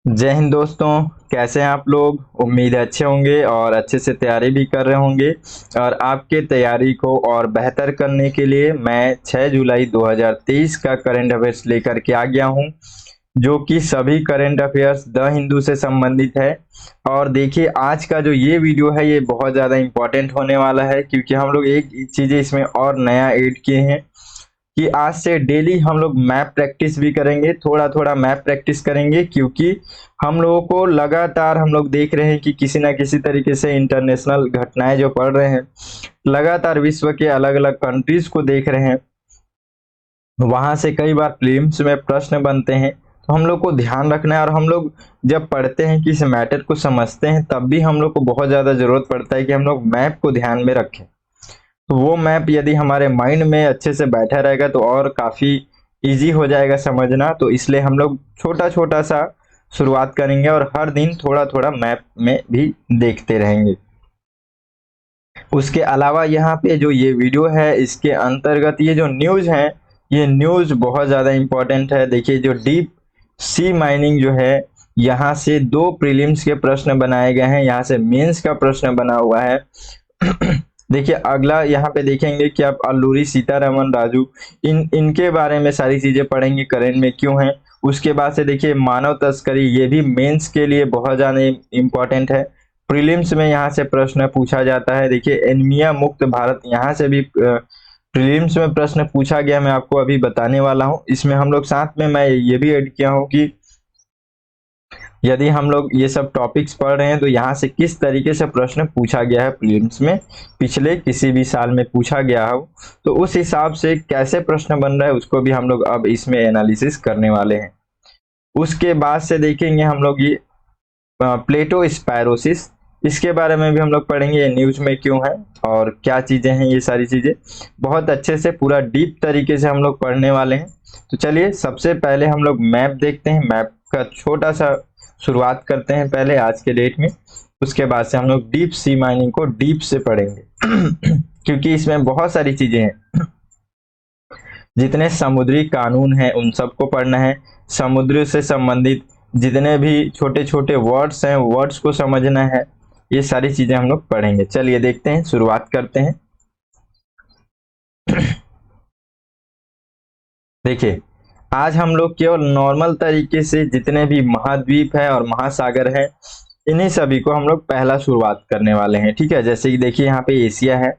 जय हिंद दोस्तों। कैसे हैं आप लोग? उम्मीद है अच्छे होंगे और अच्छे से तैयारी भी कर रहे होंगे। और आपके तैयारी को और बेहतर करने के लिए मैं 6 जुलाई 2023 का करंट अफेयर्स लेकर के आ गया हूं, जो कि सभी करंट अफेयर्स द हिंदू से संबंधित है। और देखिए, आज का जो ये वीडियो है ये बहुत ज़्यादा इम्पोर्टेंट होने वाला है, क्योंकि हम लोग एक चीज़ें इसमें और नया ऐड किए हैं कि आज से डेली हम लोग मैप प्रैक्टिस भी करेंगे। थोड़ा थोड़ा मैप प्रैक्टिस करेंगे, क्योंकि हम लोगों को लगातार हम लोग देख रहे हैं कि किसी ना किसी तरीके से इंटरनेशनल घटनाएं जो पड़ रहे हैं, लगातार विश्व के अलग अलग कंट्रीज को देख रहे हैं, वहां से कई बार प्रीलिम्स में प्रश्न बनते हैं। तो हम लोग को ध्यान रखना है, और हम लोग जब पढ़ते हैं कि इस मैटर को समझते हैं, तब भी हम लोग को बहुत ज़्यादा ज़रूरत पड़ता है कि हम लोग मैप को ध्यान में रखें। तो वो मैप यदि हमारे माइंड में अच्छे से बैठा रहेगा तो और काफ़ी इजी हो जाएगा समझना। तो इसलिए हम लोग छोटा छोटा सा शुरुआत करेंगे और हर दिन थोड़ा थोड़ा मैप में भी देखते रहेंगे। उसके अलावा यहाँ पे जो ये वीडियो है, इसके अंतर्गत ये जो न्यूज़ है, ये न्यूज़ बहुत ज़्यादा इम्पोर्टेंट है। देखिए, जो डीप सी माइनिंग जो है, यहाँ से 2 प्रीलिम्स के प्रश्न बनाए गए हैं, यहाँ से मेंस का प्रश्न बना हुआ है। देखिए, अगला यहाँ पे देखेंगे कि आप अल्लूरी सीतारमन राजू, इनके बारे में सारी चीजें पढ़ेंगे, करंट में क्यों है। उसके बाद से देखिए, मानव तस्करी, ये भी मेंस के लिए बहुत ज्यादा इम्पोर्टेंट है। प्रीलिम्स में यहाँ से प्रश्न पूछा जाता है। देखिए, एनीमिया मुक्त भारत, यहाँ से भी प्रीलिम्स में प्रश्न पूछा गया, मैं आपको अभी बताने वाला हूँ। इसमें हम लोग साथ में मैं ये भी ऐड किया हूँ कि यदि हम लोग ये सब टॉपिक्स पढ़ रहे हैं तो यहाँ से किस तरीके से प्रश्न पूछा गया है प्रीलिम्स में, पिछले किसी भी साल में पूछा गया हो, तो उस हिसाब से कैसे प्रश्न बन रहा है उसको भी हम लोग अब इसमें एनालिसिस करने वाले हैं। उसके बाद से देखेंगे हम लोग ये प्लेटो स्पायरोसिस, इसके बारे में भी हम लोग पढ़ेंगे, ये न्यूज में क्यों है और क्या चीजें हैं। ये सारी चीजें बहुत अच्छे से पूरा डीप तरीके से हम लोग पढ़ने वाले हैं। तो चलिए, सबसे पहले हम लोग मैप देखते हैं। मैप का छोटा सा शुरुआत करते हैं पहले आज के डेट में। उसके बाद से हम लोग डीप सी माइनिंग को डीप से पढ़ेंगे क्योंकि इसमें बहुत सारी चीजें हैं। जितने समुद्री कानून हैं उन सबको पढ़ना है। समुद्र से संबंधित जितने भी छोटे छोटे वर्ड्स हैं, वर्ड्स को समझना है। ये सारी चीजें हम लोग पढ़ेंगे। चलिए देखते हैं, शुरुआत करते हैं। देखिए, आज हम लोग केवल नॉर्मल तरीके से जितने भी महाद्वीप है और महासागर है, इन्हीं सभी को हम लोग पहला शुरुआत करने वाले हैं। ठीक है, जैसे कि देखिए, यहाँ पे एशिया है,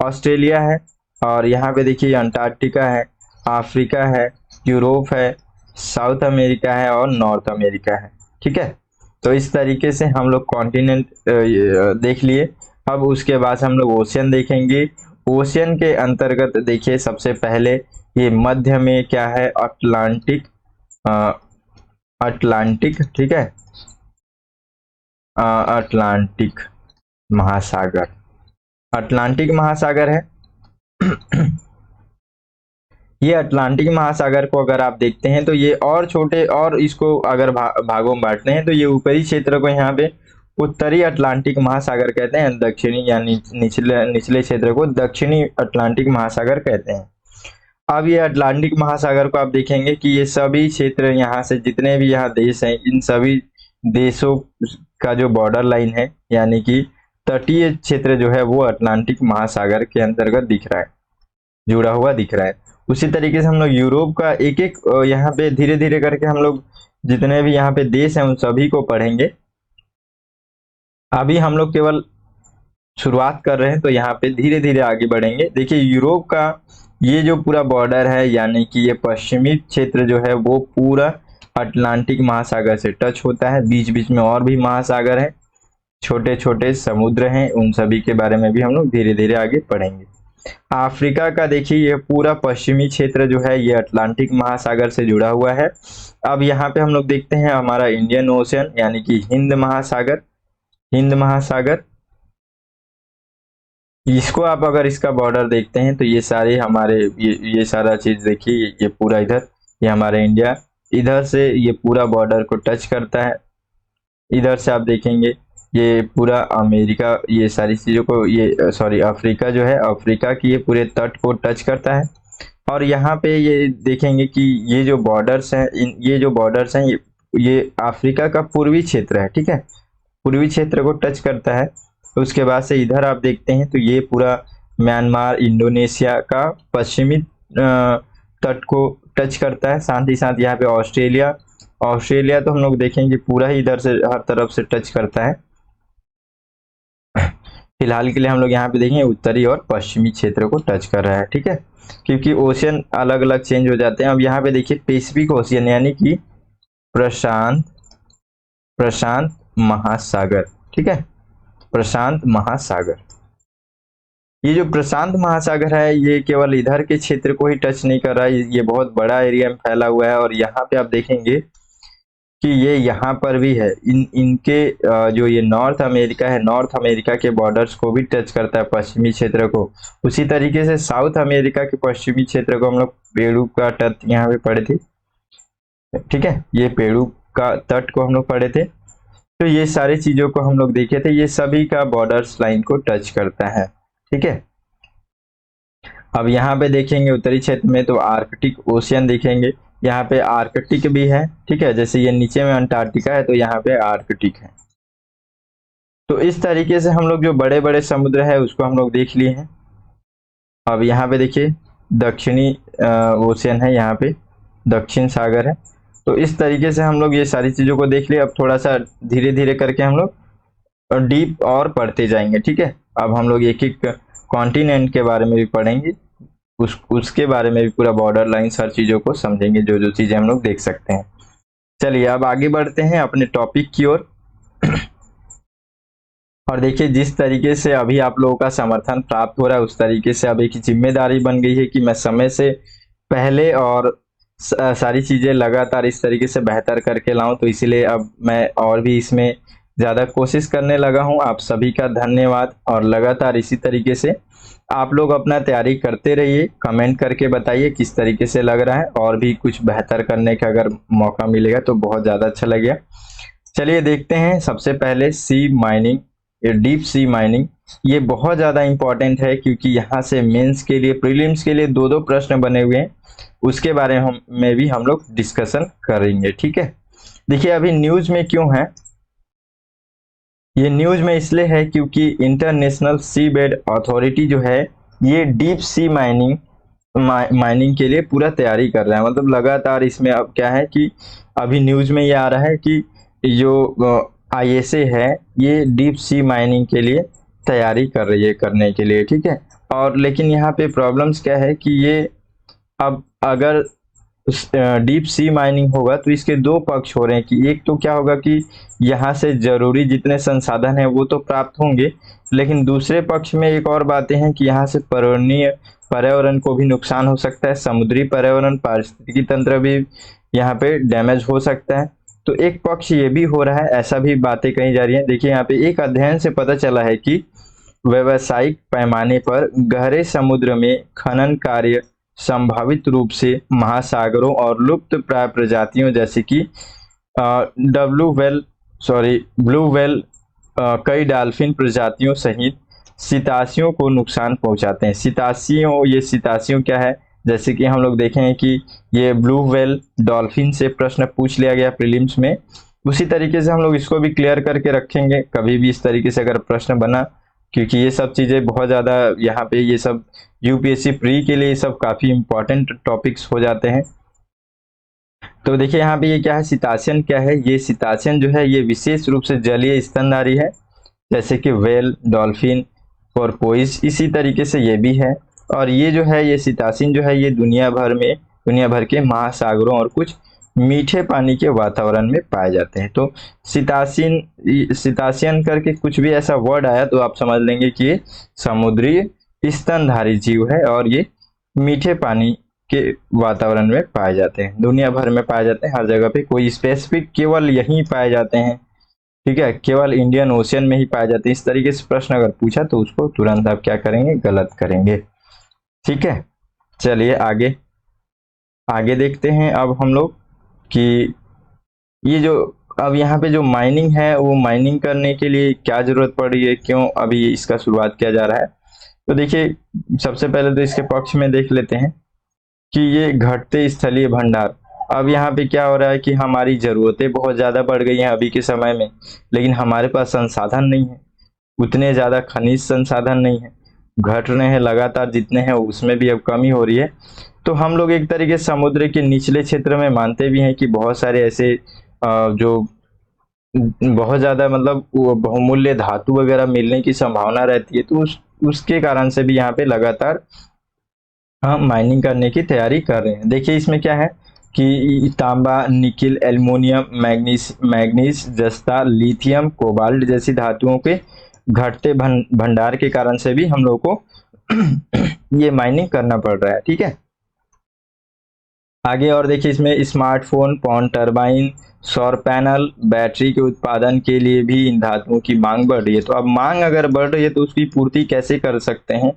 ऑस्ट्रेलिया है, और यहाँ पे देखिए अंटार्कटिका है, अफ्रीका है, यूरोप है, साउथ अमेरिका है और नॉर्थ अमेरिका है। ठीक है, तो इस तरीके से हम लोग कॉन्टिनेंट देख लिए। अब उसके बाद हम लोग ओशियन देखेंगे। ओशियन के अंतर्गत देखिए, सबसे पहले ये मध्य में क्या है, अटलांटिक, अटलांटिक, ठीक है, अटलांटिक महासागर, अटलांटिक महासागर है। ये अटलांटिक महासागर को अगर आप देखते हैं तो ये और छोटे, और इसको अगर भागों में बांटते हैं तो ये ऊपरी क्षेत्र को यहाँ पे उत्तरी अटलांटिक महासागर कहते हैं, दक्षिणी यानी निचले निचले क्षेत्र को दक्षिणी अटलांटिक महासागर कहते हैं। अब ये अटलांटिक महासागर को आप देखेंगे कि ये सभी क्षेत्र, यहाँ से जितने भी यहाँ देश हैं, इन सभी देशों का जो बॉर्डर लाइन है, यानी कि तटीय क्षेत्र जो है, वो अटलांटिक महासागर के अंतर्गत दिख रहा है, जुड़ा हुआ दिख रहा है। उसी तरीके से हम लोग यूरोप का एक एक यहाँ पे धीरे धीरे करके हम लोग जितने भी यहाँ पे देश हैं उन सभी को पढ़ेंगे। अभी हम लोग केवल शुरुआत कर रहे हैं, तो यहाँ पे धीरे धीरे आगे बढ़ेंगे। देखिए, यूरोप का ये जो पूरा बॉर्डर है, यानी कि ये पश्चिमी क्षेत्र जो है, वो पूरा अटलांटिक महासागर से टच होता है। बीच बीच में और भी महासागर है, छोटे छोटे समुद्र हैं, उन सभी के बारे में भी हम लोग धीरे धीरे आगे पढ़ेंगे। अफ्रीका का देखिए, ये पूरा पश्चिमी क्षेत्र जो है, ये अटलांटिक महासागर से जुड़ा हुआ है। अब यहाँ पे हम लोग देखते हैं हमारा इंडियन ओशन, यानी कि हिंद महासागर, हिंद महासागर, इसको आप अगर इसका बॉर्डर देखते हैं तो ये सारे हमारे ये सारा चीज देखिए, ये पूरा इधर, ये हमारा इंडिया, इधर से ये पूरा बॉर्डर को टच करता है। इधर से आप देखेंगे ये पूरा अमेरिका, ये सारी चीज़ों को, ये सॉरी अफ्रीका जो है, अफ्रीका की ये पूरे तट को टच करता है। और यहाँ पे ये देखेंगे कि ये जो बॉर्डर्स हैं, ये जो बॉर्डर्स हैं, ये ये अफ्रीका का पूर्वी क्षेत्र है, ठीक है, पूर्वी क्षेत्र को टच करता है। तो उसके बाद से इधर आप देखते हैं तो ये पूरा म्यांमार, इंडोनेशिया का पश्चिमी तट को टच करता है। साथ ही साथ यहाँ पे ऑस्ट्रेलिया, ऑस्ट्रेलिया तो हम लोग देखेंगे पूरा ही इधर से हर तरफ से टच करता है। फिलहाल के लिए हम लोग यहाँ पे देखेंगे उत्तरी और पश्चिमी क्षेत्र को टच कर रहा है, ठीक है, क्योंकि ओशियन अलग अलग चेंज हो जाते हैं। अब यहाँ पे देखिए पैसिफिक ओशियन यानी कि प्रशांत प्रशांत महासागर, ठीक है, प्रशांत महासागर। ये जो प्रशांत महासागर है ये केवल इधर के क्षेत्र को ही टच नहीं कर रहा है, ये बहुत बड़ा एरिया में फैला हुआ है। और यहाँ पे आप देखेंगे कि ये यहाँ पर भी है, इनके जो ये नॉर्थ अमेरिका है, नॉर्थ अमेरिका के बॉर्डर्स को भी टच करता है, पश्चिमी क्षेत्र को। उसी तरीके से साउथ अमेरिका के पश्चिमी क्षेत्र को हम लोग पेरू का तट यहाँ पे पढ़े थे, ठीक है, ये पेरू का तट को हम लोग पढ़े थे। तो ये सारी चीजों को हम लोग देखे थे, ये सभी का बॉर्डर्स लाइन को टच करता है, ठीक है। अब यहाँ पे देखेंगे उत्तरी क्षेत्र में तो आर्कटिक ओशियन देखेंगे, यहाँ पे आर्कटिक भी है, ठीक है, जैसे ये नीचे में अंटार्कटिका है तो यहाँ पे आर्कटिक है। तो इस तरीके से हम लोग जो बड़े बड़े समुद्र है उसको हम लोग देख लिए हैं। अब यहाँ पे देखिए दक्षिणी ओशियन है, यहाँ पे दक्षिण सागर है। तो इस तरीके से हम लोग ये सारी चीजों को देख लिए। अब थोड़ा सा धीरे धीरे करके हम लोग डीप और पढ़ते जाएंगे, ठीक है। अब हम लोग एक एक कॉन्टिनेंट के बारे में भी पढ़ेंगे, उसके बारे में भी पूरा बॉर्डर लाइन हर चीजों को समझेंगे, जो जो चीजें हम लोग देख सकते हैं। चलिए अब आगे बढ़ते हैं अपने टॉपिक की ओर। और देखिए जिस तरीके से अभी आप लोगों का समर्थन प्राप्त हो रहा है उस तरीके से अब एक जिम्मेदारी बन गई है कि मैं समय से पहले और सारी चीजें लगातार इस तरीके से बेहतर करके लाऊं। तो इसीलिए अब मैं और भी इसमें ज्यादा कोशिश करने लगा हूं। आप सभी का धन्यवाद। और लगातार इसी तरीके से आप लोग अपना तैयारी करते रहिए, कमेंट करके बताइए किस तरीके से लग रहा है, और भी कुछ बेहतर करने का अगर मौका मिलेगा तो बहुत ज़्यादा अच्छा लगेगा। चलिए देखते हैं। सबसे पहले सी माइनिंग, ये डीप सी माइनिंग, ये बहुत ज़्यादा इंपॉर्टेंट है क्योंकि यहाँ से मेंस के लिए, प्रीलिम्स के लिए दो प्रश्न बने हुए हैं, उसके बारे में भी हम लोग डिस्कशन करेंगे, ठीक है। देखिए अभी न्यूज़ में क्यों है, ये न्यूज में इसलिए है क्योंकि इंटरनेशनल सी बेड अथॉरिटी जो है ये डीप सी माइनिंग के लिए पूरा तैयारी कर रहा है। मतलब लगातार इसमें अब क्या है कि अभी न्यूज में ये आ रहा है कि जो आईएसए है ये डीप सी माइनिंग के लिए तैयारी कर रही है करने के लिए, ठीक है। और लेकिन यहाँ पे प्रॉब्लम्स क्या है कि ये अब अगर डीप सी माइनिंग होगा तो इसके दो पक्ष हो रहे हैं कि एक तो क्या होगा कि यहाँ से जरूरी जितने संसाधन हैं वो तो प्राप्त होंगे, लेकिन दूसरे पक्ष में एक और बातें हैं कि यहाँ से पर्यावरण को भी नुकसान हो सकता है, समुद्री पर्यावरण, पारिस्थितिकी तंत्र भी यहाँ पे डैमेज हो सकता है। तो एक पक्ष ये भी हो रहा है, ऐसा भी बातें कही जा रही है। देखिए यहाँ पे एक अध्ययन से पता चला है कि व्यावसायिक पैमाने पर गहरे समुद्र में खनन कार्य संभावित रूप से महासागरों और लुप्त प्राय प्रजातियों जैसे कि ब्लू वेल, कई डॉल्फिन प्रजातियों सहित सितासियों को नुकसान पहुंचाते हैं। ये सितासियों क्या है, जैसे कि हम लोग देखें कि ये ब्लू वेल डॉल्फिन से प्रश्न पूछ लिया गया प्रीलिम्स में, उसी तरीके से हम लोग इसको भी क्लियर करके रखेंगे कभी भी इस तरीके से अगर प्रश्न बना, क्योंकि ये सब चीज़ें बहुत ज़्यादा यहाँ पे ये सब यूपीएससी प्री के लिए ये सब काफ़ी इंपॉर्टेंट टॉपिक्स हो जाते हैं। तो देखिए यहाँ पे ये क्या है, सितासियन क्या है, ये सितासियन जो है ये विशेष रूप से जलीय स्तनधारी है, जैसे कि वेल, डॉल्फिन, पोर्पोइज, इसी तरीके से ये भी है। और ये जो है ये सितासियन जो है ये दुनिया भर के महासागरों और कुछ मीठे पानी के वातावरण में पाए जाते हैं। तो सितासियन करके कुछ भी ऐसा वर्ड आया तो आप समझ लेंगे कि ये समुद्री स्तनधारी जीव है और ये मीठे पानी के वातावरण में पाए जाते हैं, दुनिया भर में पाए जाते हैं, हर जगह पे, कोई स्पेसिफिक केवल यहीं पाए जाते हैं, ठीक है, केवल इंडियन ओशियन में ही पाए जाते हैं। इस तरीके से प्रश्न अगर पूछा तो उसको तुरंत आप क्या करेंगे, गलत करेंगे, ठीक है। चलिए आगे देखते हैं अब हम लोग कि ये जो अब यहाँ पे जो माइनिंग है वो माइनिंग करने के लिए क्या जरूरत पड़ रही है, क्यों अभी इसका शुरुआत किया जा रहा है। तो देखिए सबसे पहले तो इसके पक्ष में देख लेते हैं कि ये घटते स्थलीय भंडार, अब यहाँ पे क्या हो रहा है कि हमारी ज़रूरतें बहुत ज़्यादा बढ़ गई हैं अभी के समय में, लेकिन हमारे पास संसाधन नहीं है, उतने ज़्यादा खनिज संसाधन नहीं है, घट रहे हैं लगातार, जितने हैं उसमें भी अब कमी हो रही है। तो हम लोग एक तरीके से समुद्र के निचले क्षेत्र में मानते भी हैं कि बहुत सारे ऐसे जो बहुत ज़्यादा मतलब वो बहुमूल्य धातु वगैरह मिलने की संभावना रहती है, तो उसके कारण से भी यहाँ पे लगातार हम माइनिंग करने की तैयारी कर रहे हैं। देखिए इसमें क्या है कि तांबा, निकिल, एल्युमिनियम, मैग्नीज, जस्ता, लिथियम, कोबाल्ट जैसी धातुओं के घटते भंडार के कारण से भी हम लोग को ये माइनिंग करना पड़ रहा है। ठीक है, आगे और देखिए इसमें स्मार्टफोन, पवन टरबाइन, सौर पैनल, बैटरी के उत्पादन के लिए भी इन धातुओं की मांग बढ़ रही है। तो अब मांग अगर बढ़ रही है तो उसकी पूर्ति कैसे कर सकते हैं?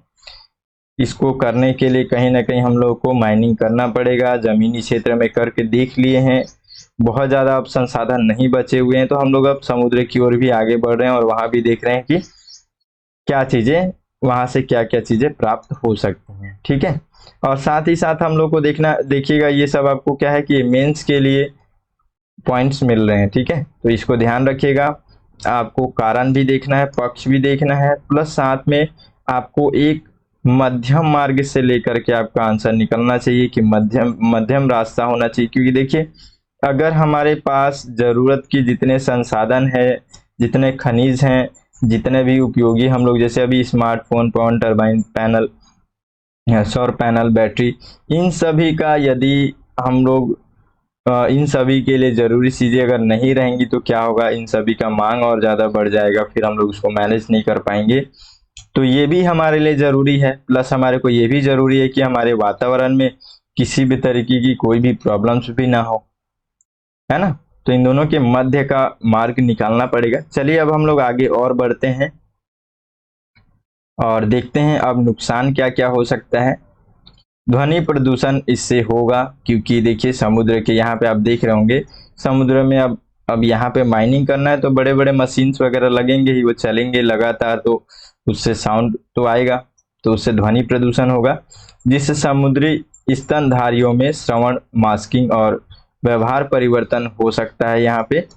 इसको करने के लिए कहीं ना कहीं हम लोग को माइनिंग करना पड़ेगा। जमीनी क्षेत्र में करके देख लिए हैं, बहुत ज़्यादा अब संसाधन नहीं बचे हुए हैं, तो हम लोग अब समुद्र की ओर भी आगे बढ़ रहे हैं और वहाँ भी देख रहे हैं कि क्या चीज़ें, वहाँ से क्या क्या चीज़ें प्राप्त हो सकती हैं। ठीक है, और साथ ही साथ हम लोग को देखिएगा ये सब आपको क्या है कि मेंस के लिए पॉइंट्स मिल रहे हैं। ठीक है, तो इसको ध्यान रखिएगा, आपको कारण भी देखना है, पक्ष भी देखना है, प्लस साथ में आपको एक मध्यम मार्ग से लेकर के आपका आंसर निकलना चाहिए कि मध्यम मध्यम रास्ता होना चाहिए। क्योंकि देखिए अगर हमारे पास जरूरत की जितने संसाधन है, जितने खनिज हैं, जितने भी उपयोगी हम लोग, जैसे अभी स्मार्टफोन, पवन टरबाइन, पैनल, सौर पैनल, बैटरी, इन सभी का यदि हम लोग इन सभी के लिए जरूरी चीजें अगर नहीं रहेंगी तो क्या होगा, इन सभी का मांग और ज्यादा बढ़ जाएगा, फिर हम लोग उसको मैनेज नहीं कर पाएंगे। तो ये भी हमारे लिए जरूरी है, प्लस हमारे को ये भी जरूरी है कि हमारे वातावरण में किसी भी तरीके की कोई भी प्रॉब्लम्स भी ना हो, है ना। तो इन दोनों के मध्य का मार्ग निकालना पड़ेगा। चलिए अब हम लोग आगे और बढ़ते हैं और देखते हैं अब नुकसान क्या क्या हो सकता है। ध्वनि प्रदूषण इससे होगा, क्योंकि देखिए समुद्र के यहाँ पे आप देख रहे होंगे, समुद्र में अब यहाँ पे माइनिंग करना है तो बड़े बड़े मशीन्स वगैरह लगेंगे ही, वो चलेंगे लगातार, तो उससे साउंड तो आएगा, तो उससे ध्वनि प्रदूषण होगा, जिससे समुद्री स्तनधारियों में श्रवण, मास्किंग और व्यवहार परिवर्तन हो सकता है। यहाँ पे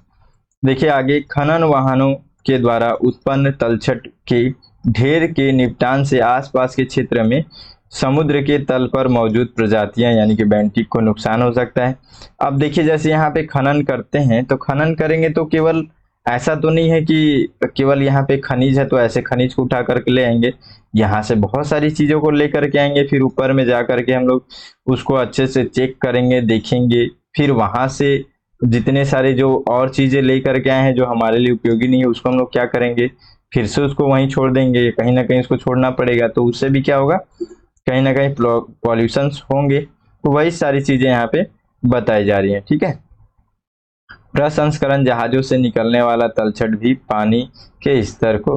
देखिए आगे, खनन वाहनों के द्वारा उत्पन्न तलछट के ढेर के निपटान से आसपास के क्षेत्र में समुद्र के तल पर मौजूद प्रजातियां यानी कि बेंटिक को नुकसान हो सकता है। अब देखिए जैसे यहाँ पे खनन करते हैं, तो खनन करेंगे तो केवल ऐसा तो नहीं है कि केवल यहाँ पे खनिज है तो ऐसे खनिज को उठा करके ले आएंगे, यहाँ से बहुत सारी चीजों को लेकर के आएंगे, फिर ऊपर में जा करके हम लोग उसको अच्छे से चेक करेंगे, देखेंगे, फिर वहां से जितने सारे जो और चीजें लेकर के आए हैं जो हमारे लिए उपयोगी नहीं है, उसको हम लोग क्या करेंगे, फिर से उसको वहीं छोड़ देंगे, कहीं ना कहीं उसको छोड़ना पड़ेगा, तो उससे भी क्या होगा, कहीं ना कहीं पॉल्यूशंस होंगे। तो वही सारी चीजें यहाँ पे बताई जा रही हैं। ठीक है, प्रसंस्करण जहाजों से निकलने वाला तलछट भी पानी के स्तर को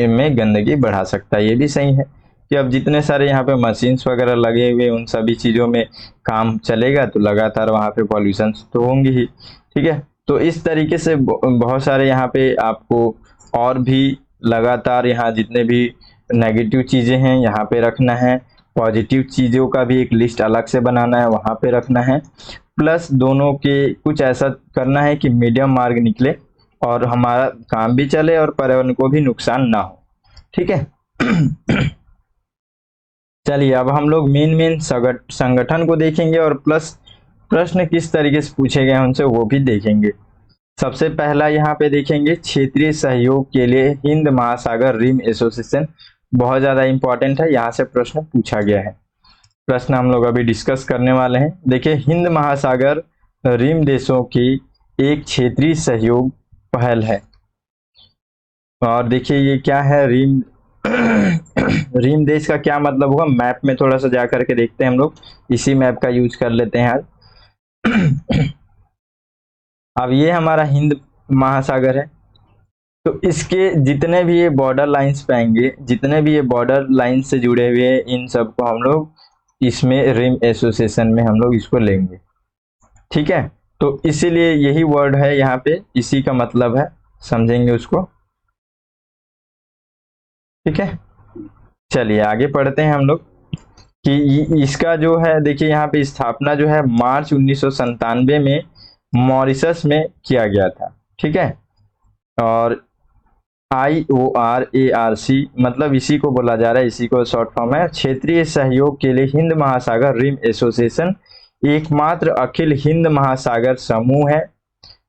में गंदगी बढ़ा सकता है। ये भी सही है कि अब जितने सारे यहाँ पे मशीन्स वगैरह लगे हुए, उन सभी चीज़ों में काम चलेगा तो लगातार वहाँ पे पॉल्यूशन तो होंगे ही। ठीक है, तो इस तरीके से बहुत सारे यहाँ पे आपको और भी लगातार यहाँ जितने भी नेगेटिव चीज़ें हैं यहाँ पे रखना है, पॉजिटिव चीज़ों का भी एक लिस्ट अलग से बनाना है, वहाँ पे रखना है, प्लस दोनों के कुछ ऐसा करना है कि मीडियम मार्ग निकले और हमारा काम भी चले और पर्यावरण को भी नुकसान ना हो। ठीक है चलिए अब हम लोग मेन संगठन को देखेंगे और प्लस प्रश्न किस तरीके से पूछे गए उनसे वो भी देखेंगे। सबसे पहला यहाँ पे देखेंगे, क्षेत्रीय सहयोग के लिए हिंद महासागर रिम एसोसिएशन, बहुत ज्यादा इंपॉर्टेंट है, यहाँ से प्रश्न पूछा गया है। प्रश्न हम लोग अभी डिस्कस करने वाले हैं। देखिए हिंद महासागर रिम देशों की एक क्षेत्रीय सहयोग पहल है, और देखिए ये क्या है रिम रिम देश का क्या मतलब हुआ, मैप में थोड़ा सा जा करके देखते हैं हम लोग, इसी मैप का यूज कर लेते हैं आज। अब ये हमारा हिंद महासागर है, तो इसके जितने भी ये बॉर्डर लाइंस पाएंगे, जितने भी ये बॉर्डर लाइन से जुड़े हुए हैं, इन सबको हम लोग इसमें रिम एसोसिएशन में हम लोग इसको लेंगे। ठीक है, तो इसीलिए यही वर्ड है यहाँ पे, इसी का मतलब है, समझेंगे उसको। ठीक है, चलिए आगे पढ़ते हैं हम लोग। कि इसका जो है देखिए यहाँ पे स्थापना जो है मार्च 1997 में मॉरिशस में किया गया था। ठीक है, और IORARC मतलब इसी को बोला जा रहा है, इसी को शॉर्ट फॉर्म है, क्षेत्रीय सहयोग के लिए हिंद महासागर रिम एसोसिएशन, एकमात्र अखिल हिंद महासागर समूह है।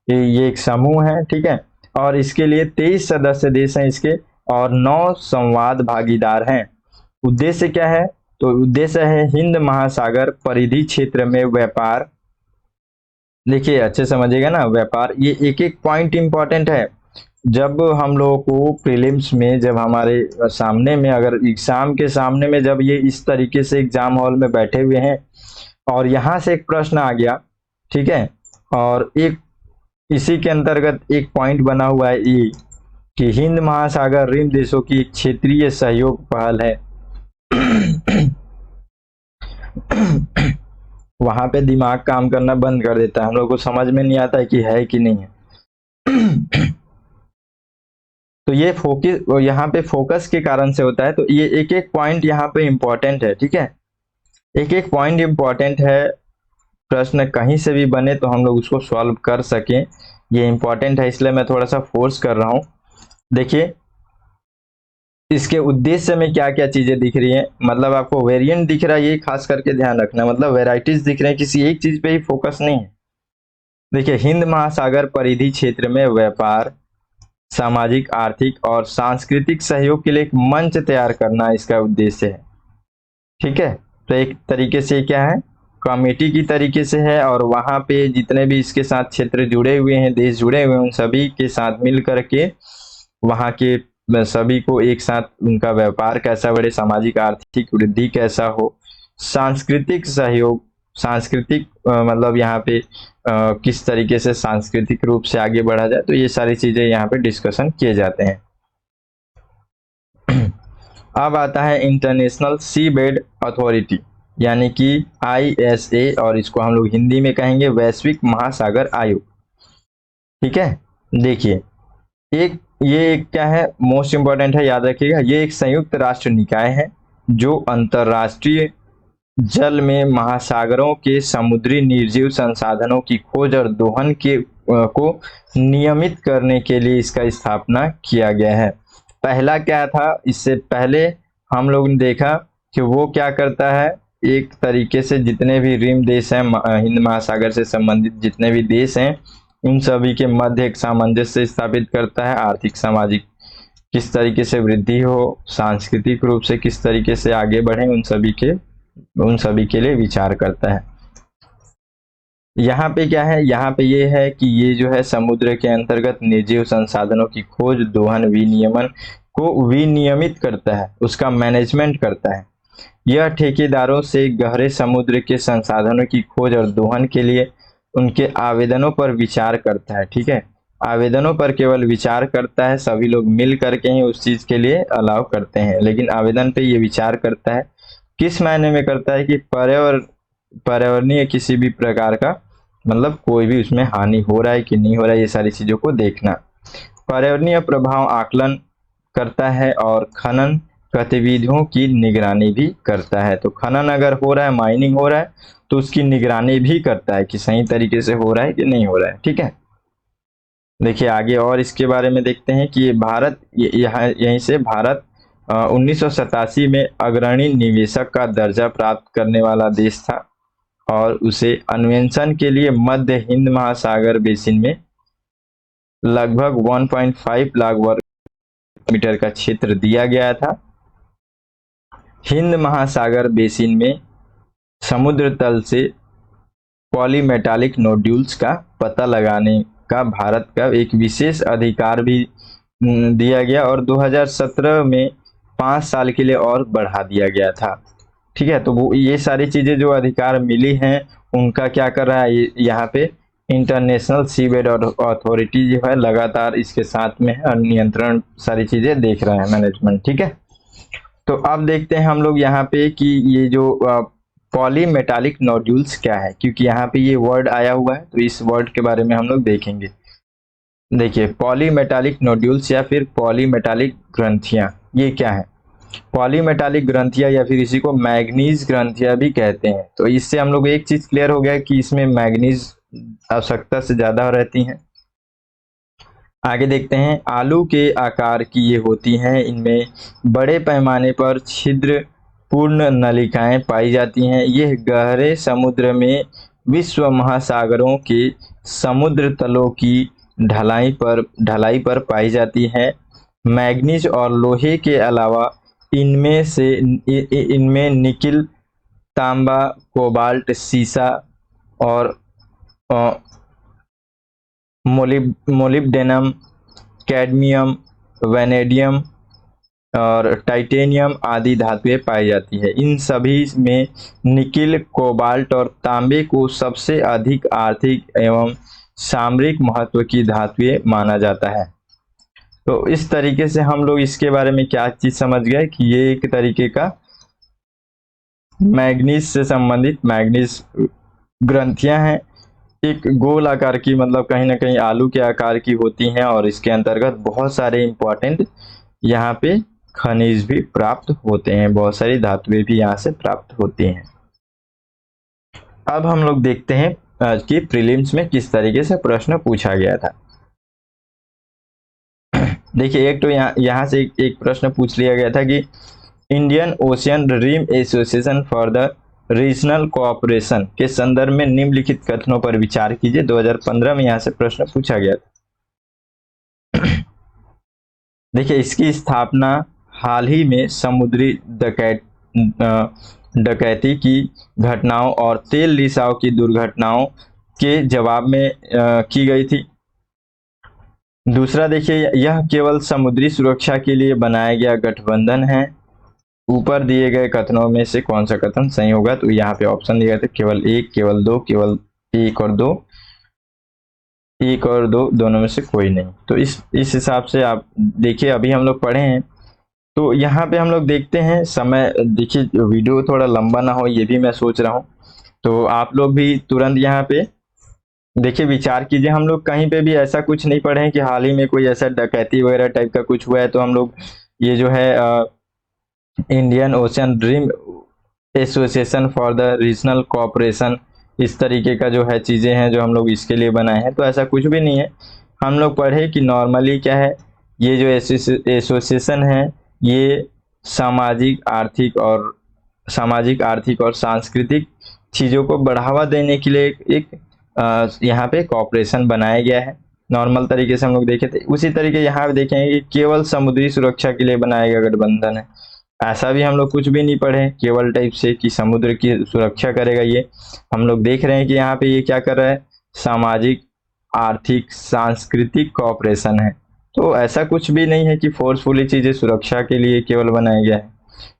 ये एक समूह है। ठीक है, और इसके लिए 23 सदस्य देश हैं इसके, और 9 संवाद भागीदार हैं। उद्देश्य क्या है? तो उद्देश्य है हिंद महासागर परिधि क्षेत्र में व्यापार। देखिए अच्छे समझिएगा ना, व्यापार, ये एक एक पॉइंट इंपॉर्टेंट है। जब हम लोगों को प्रीलिम्स में, जब हमारे सामने में, अगर एग्जाम के सामने में जब ये इस तरीके से एग्जाम हॉल में बैठे हुए हैं और यहाँ से एक प्रश्न आ गया, ठीक है, और एक इसी के अंतर्गत एक पॉइंट बना हुआ है ये कि हिंद महासागर रिम देशों की क्षेत्रीय सहयोग पहल है। वहां पे दिमाग काम करना बंद कर देता है, हम लोग को समझ में नहीं आता है कि है कि नहीं है। तो ये फोकस यहाँ पे फोकस के कारण से होता है। तो ये एक एक पॉइंट यहाँ पे इंपॉर्टेंट है। ठीक है, एक एक पॉइंट इंपॉर्टेंट है, प्रश्न कहीं से भी बने तो हम लोग उसको सॉल्व कर सकें, ये इंपॉर्टेंट है, इसलिए मैं थोड़ा सा फोर्स कर रहा हूँ। देखिए इसके उद्देश्य में क्या क्या चीजें दिख रही हैं, मतलब आपको वेरिएंट दिख रहा है, ये खास करके ध्यान रखना, मतलब वेराइटीज दिख रहे हैं, किसी एक चीज पे ही फोकस नहीं है। देखिए हिंद महासागर परिधि क्षेत्र में व्यापार, सामाजिक, आर्थिक और सांस्कृतिक सहयोग के लिए एक मंच तैयार करना इसका उद्देश्य है। ठीक है, तो एक तरीके से क्या है, कमेटी की तरीके से है, और वहां पे जितने भी इसके साथ क्षेत्र जुड़े हुए हैं, देश जुड़े हुए हैं, उन सभी के साथ मिल करके वहां के सभी को एक साथ उनका व्यापार कैसा बढ़े, सामाजिक आर्थिक वृद्धि कैसा हो, सांस्कृतिक सहयोग, सांस्कृतिक मतलब यहाँ पे किस तरीके से सांस्कृतिक रूप से आगे बढ़ा जाए, तो ये सारी चीजें यहाँ पे डिस्कशन किए जाते हैं। अब आता है इंटरनेशनल सी बेड अथॉरिटी, यानी कि ISA, और इसको हम लोग हिंदी में कहेंगे वैश्विक महासागर आयोग। ठीक है, देखिए ये एक क्या है, मोस्ट इंपॉर्टेंट है, याद रखिएगा, ये एक संयुक्त राष्ट्र निकाय है जो अंतरराष्ट्रीय जल में महासागरों के समुद्री निर्जीव संसाधनों की खोज और दोहन के को नियमित करने के लिए इसका स्थापना किया गया है। पहला क्या था, इससे पहले हम लोग ने देखा कि वो क्या करता है, एक तरीके से जितने भी रिम देश हैं, हिंद महासागर से संबंधित जितने भी देश हैं, उन सभी के मध्य एक सामंजस्य स्थापित करता है, आर्थिक सामाजिक किस तरीके से वृद्धि हो, सांस्कृतिक रूप से किस तरीके से आगे बढ़े, उन सभी के लिए विचार करता है। यहाँ पे क्या है, यहाँ पे ये है कि ये जो है समुद्र के अंतर्गत निर्जीव संसाधनों की खोज, दोहन, विनियमन को विनियमित करता है, उसका मैनेजमेंट करता है। यह ठेकेदारों से गहरे समुद्र के संसाधनों की खोज और दोहन के लिए उनके आवेदनों पर विचार करता है। ठीक है, आवेदनों पर केवल विचार करता है, सभी लोग मिल करके ही उस चीज के लिए अलाउ करते हैं, लेकिन आवेदन पे ये विचार करता है। किस मायने में करता है कि पर्यावरणीय किसी भी प्रकार का, मतलब कोई भी उसमें हानि हो रहा है कि नहीं हो रहा है, ये सारी चीजों को देखना। पर्यावरणीय प्रभाव आकलन करता है और खनन गतिविधियों की निगरानी भी करता है। तो खनन अगर हो रहा है, माइनिंग हो रहा है, तो उसकी निगरानी भी करता है कि सही तरीके से हो रहा है कि नहीं हो रहा है। ठीक है, देखिए आगे और इसके बारे में देखते हैं कि भारत यहीं से भारत 1987 में अग्रणी निवेशक का दर्जा प्राप्त करने वाला देश था, और उसे अन्वेषण के लिए मध्य हिंद महासागर बेसिन में लगभग 1.5 लाख वर्ग मीटर का क्षेत्र दिया गया था। हिंद महासागर बेसिन में समुद्र तल से पॉलीमेटालिक नोड्यूल्स का पता लगाने का भारत का एक विशेष अधिकार भी दिया गया, और 2017 में 5 साल के लिए और बढ़ा दिया गया था। ठीक है, तो वो ये सारी चीजें जो अधिकार मिली हैं उनका क्या कर रहा है, यहाँ पे इंटरनेशनल सीबेड अथॉरिटी जो है लगातार इसके साथ में है और नियंत्रण सारी चीजें देख रहा है, मैनेजमेंट। ठीक है, तो अब देखते हैं हम लोग यहाँ पे कि ये जो पॉलीमेटालिक नोड्यूल्स क्या है, क्योंकि यहाँ पे ये वर्ड आया हुआ है, तो इस वर्ड के बारे में हम लोग देखेंगे। देखिए पॉलीमेटालिक नोड्यूल्स या फिर पॉलीमेटालिक ग्रंथियां, ये क्या है? पॉलीमेटालिक ग्रंथियां या फिर इसी को मैग्नीज ग्रंथियां भी कहते हैं। तो इससे हम लोग एक चीज क्लियर हो गया कि इसमें मैग्नीज आवश्यकता से ज्यादा रहती हैं। आगे देखते हैं, आलू के आकार की ये होती हैं। इनमें बड़े पैमाने पर छिद्र पूर्ण नलिकाएं पाई जाती हैं। यह गहरे समुद्र में विश्व महासागरों के समुद्र तलों की ढलाई पर पाई जाती है। मैग्नीज और लोहे के अलावा इनमें निकिल, तांबा, कोबाल्ट, सीसा और मोलिब्डेनम, कैडमियम, वैनेडियम और टाइटेनियम आदि धातुएं पाई जाती है। इन सभी में निकिल, कोबाल्ट और तांबे को सबसे अधिक आर्थिक एवं सामरिक महत्व की धातुएं माना जाता है। तो इस तरीके से हम लोग इसके बारे में क्या चीज समझ गए कि ये एक तरीके का मैग्नीज से संबंधित मैग्नीज ग्रंथियां हैं। एक गोल आकार की, मतलब कहीं ना कहीं आलू के आकार की होती हैं और इसके अंतर्गत बहुत सारे इंपॉर्टेंट यहाँ पे खनिज भी प्राप्त होते हैं, बहुत सारी धातुएं भी यहाँ से प्राप्त होती हैं। अब हम लोग देखते हैं कि प्रीलिम्स में किस तरीके से प्रश्न पूछा गया था। देखिए, एक तो यहाँ से एक प्रश्न पूछ लिया गया था कि Indian Ocean Rim Association for the regional cooperation के संदर्भ में निम्नलिखित कथनों पर विचार कीजिए। 2015 में यहाँ से प्रश्न पूछा गया था। देखिए, इसकी स्थापना हाल ही में समुद्री डकैती की घटनाओं और तेल रिसाव की दुर्घटनाओं के जवाब में की गई थी। दूसरा देखिए, यह केवल समुद्री सुरक्षा के लिए बनाया गया गठबंधन है। ऊपर दिए गए कथनों में से कौन सा कथन सही होगा? तो यहाँ पे ऑप्शन दिए गए थे केवल एक, केवल दो, केवल एक और दो, एक और दो, दोनों में से कोई नहीं। तो इस हिसाब से आप देखिए, अभी हम लोग पढ़े हैं तो यहाँ पे हम लोग देखते हैं। समय देखिए, वीडियो थोड़ा लंबा ना हो ये भी मैं सोच रहा हूँ, तो आप लोग भी तुरंत यहाँ पे देखिए विचार कीजिए। हम लोग कहीं पे भी ऐसा कुछ नहीं पढ़े हैं कि हाल ही में कोई ऐसा डकैती वगैरह टाइप का कुछ हुआ है। तो हम लोग ये जो है Indian ocean dream association for the regional cooperation, इस तरीके का जो है चीज़ें हैं जो हम लोग इसके लिए बनाए हैं, तो ऐसा कुछ भी नहीं है। हम लोग पढ़े कि नॉर्मली क्या है, ये जो एसोसिएशन है ये सामाजिक आर्थिक और सांस्कृतिक चीज़ों को बढ़ावा देने के लिए एक यहाँ पे कॉपरेशन बनाया गया है। नॉर्मल तरीके से हम लोग देखे थे, उसी तरीके यहाँ पे देखेंगे कि केवल समुद्री सुरक्षा के लिए बनाया गया गठबंधन है। ऐसा भी हम लोग कुछ भी नहीं पढ़े केवल टाइप से कि समुद्र की सुरक्षा करेगा। ये हम लोग देख रहे हैं कि यहाँ पे ये क्या कर रहा है, सामाजिक आर्थिक सांस्कृतिक कॉपरेशन है। तो ऐसा कुछ भी नहीं है कि फोर्सफुली चीजें सुरक्षा के लिए केवल बनाया गया है।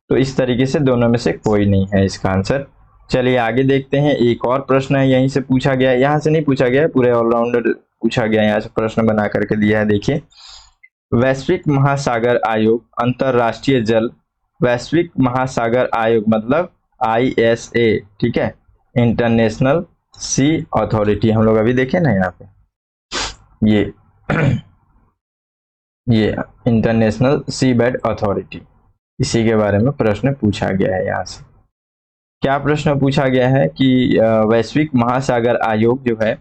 तो इस तरीके से दोनों में से कोई नहीं है इसका आंसर। चलिए आगे देखते हैं। एक और प्रश्न है, यहीं से पूछा गया है, यहाँ से नहीं पूछा गया है, पूरे ऑलराउंडर पूछा गया है, यहाँ से प्रश्न बना करके दिया है। देखिए, वैश्विक महासागर आयोग अंतरराष्ट्रीय जल, वैश्विक महासागर आयोग मतलब ISA, ठीक है, इंटरनेशनल सी अथॉरिटी, हम लोग अभी देखे ना यहाँ पे ये इंटरनेशनल सी बेड अथॉरिटी, इसी के बारे में प्रश्न पूछा गया है। यहाँ से क्या प्रश्न पूछा गया है कि वैश्विक महासागर आयोग जो है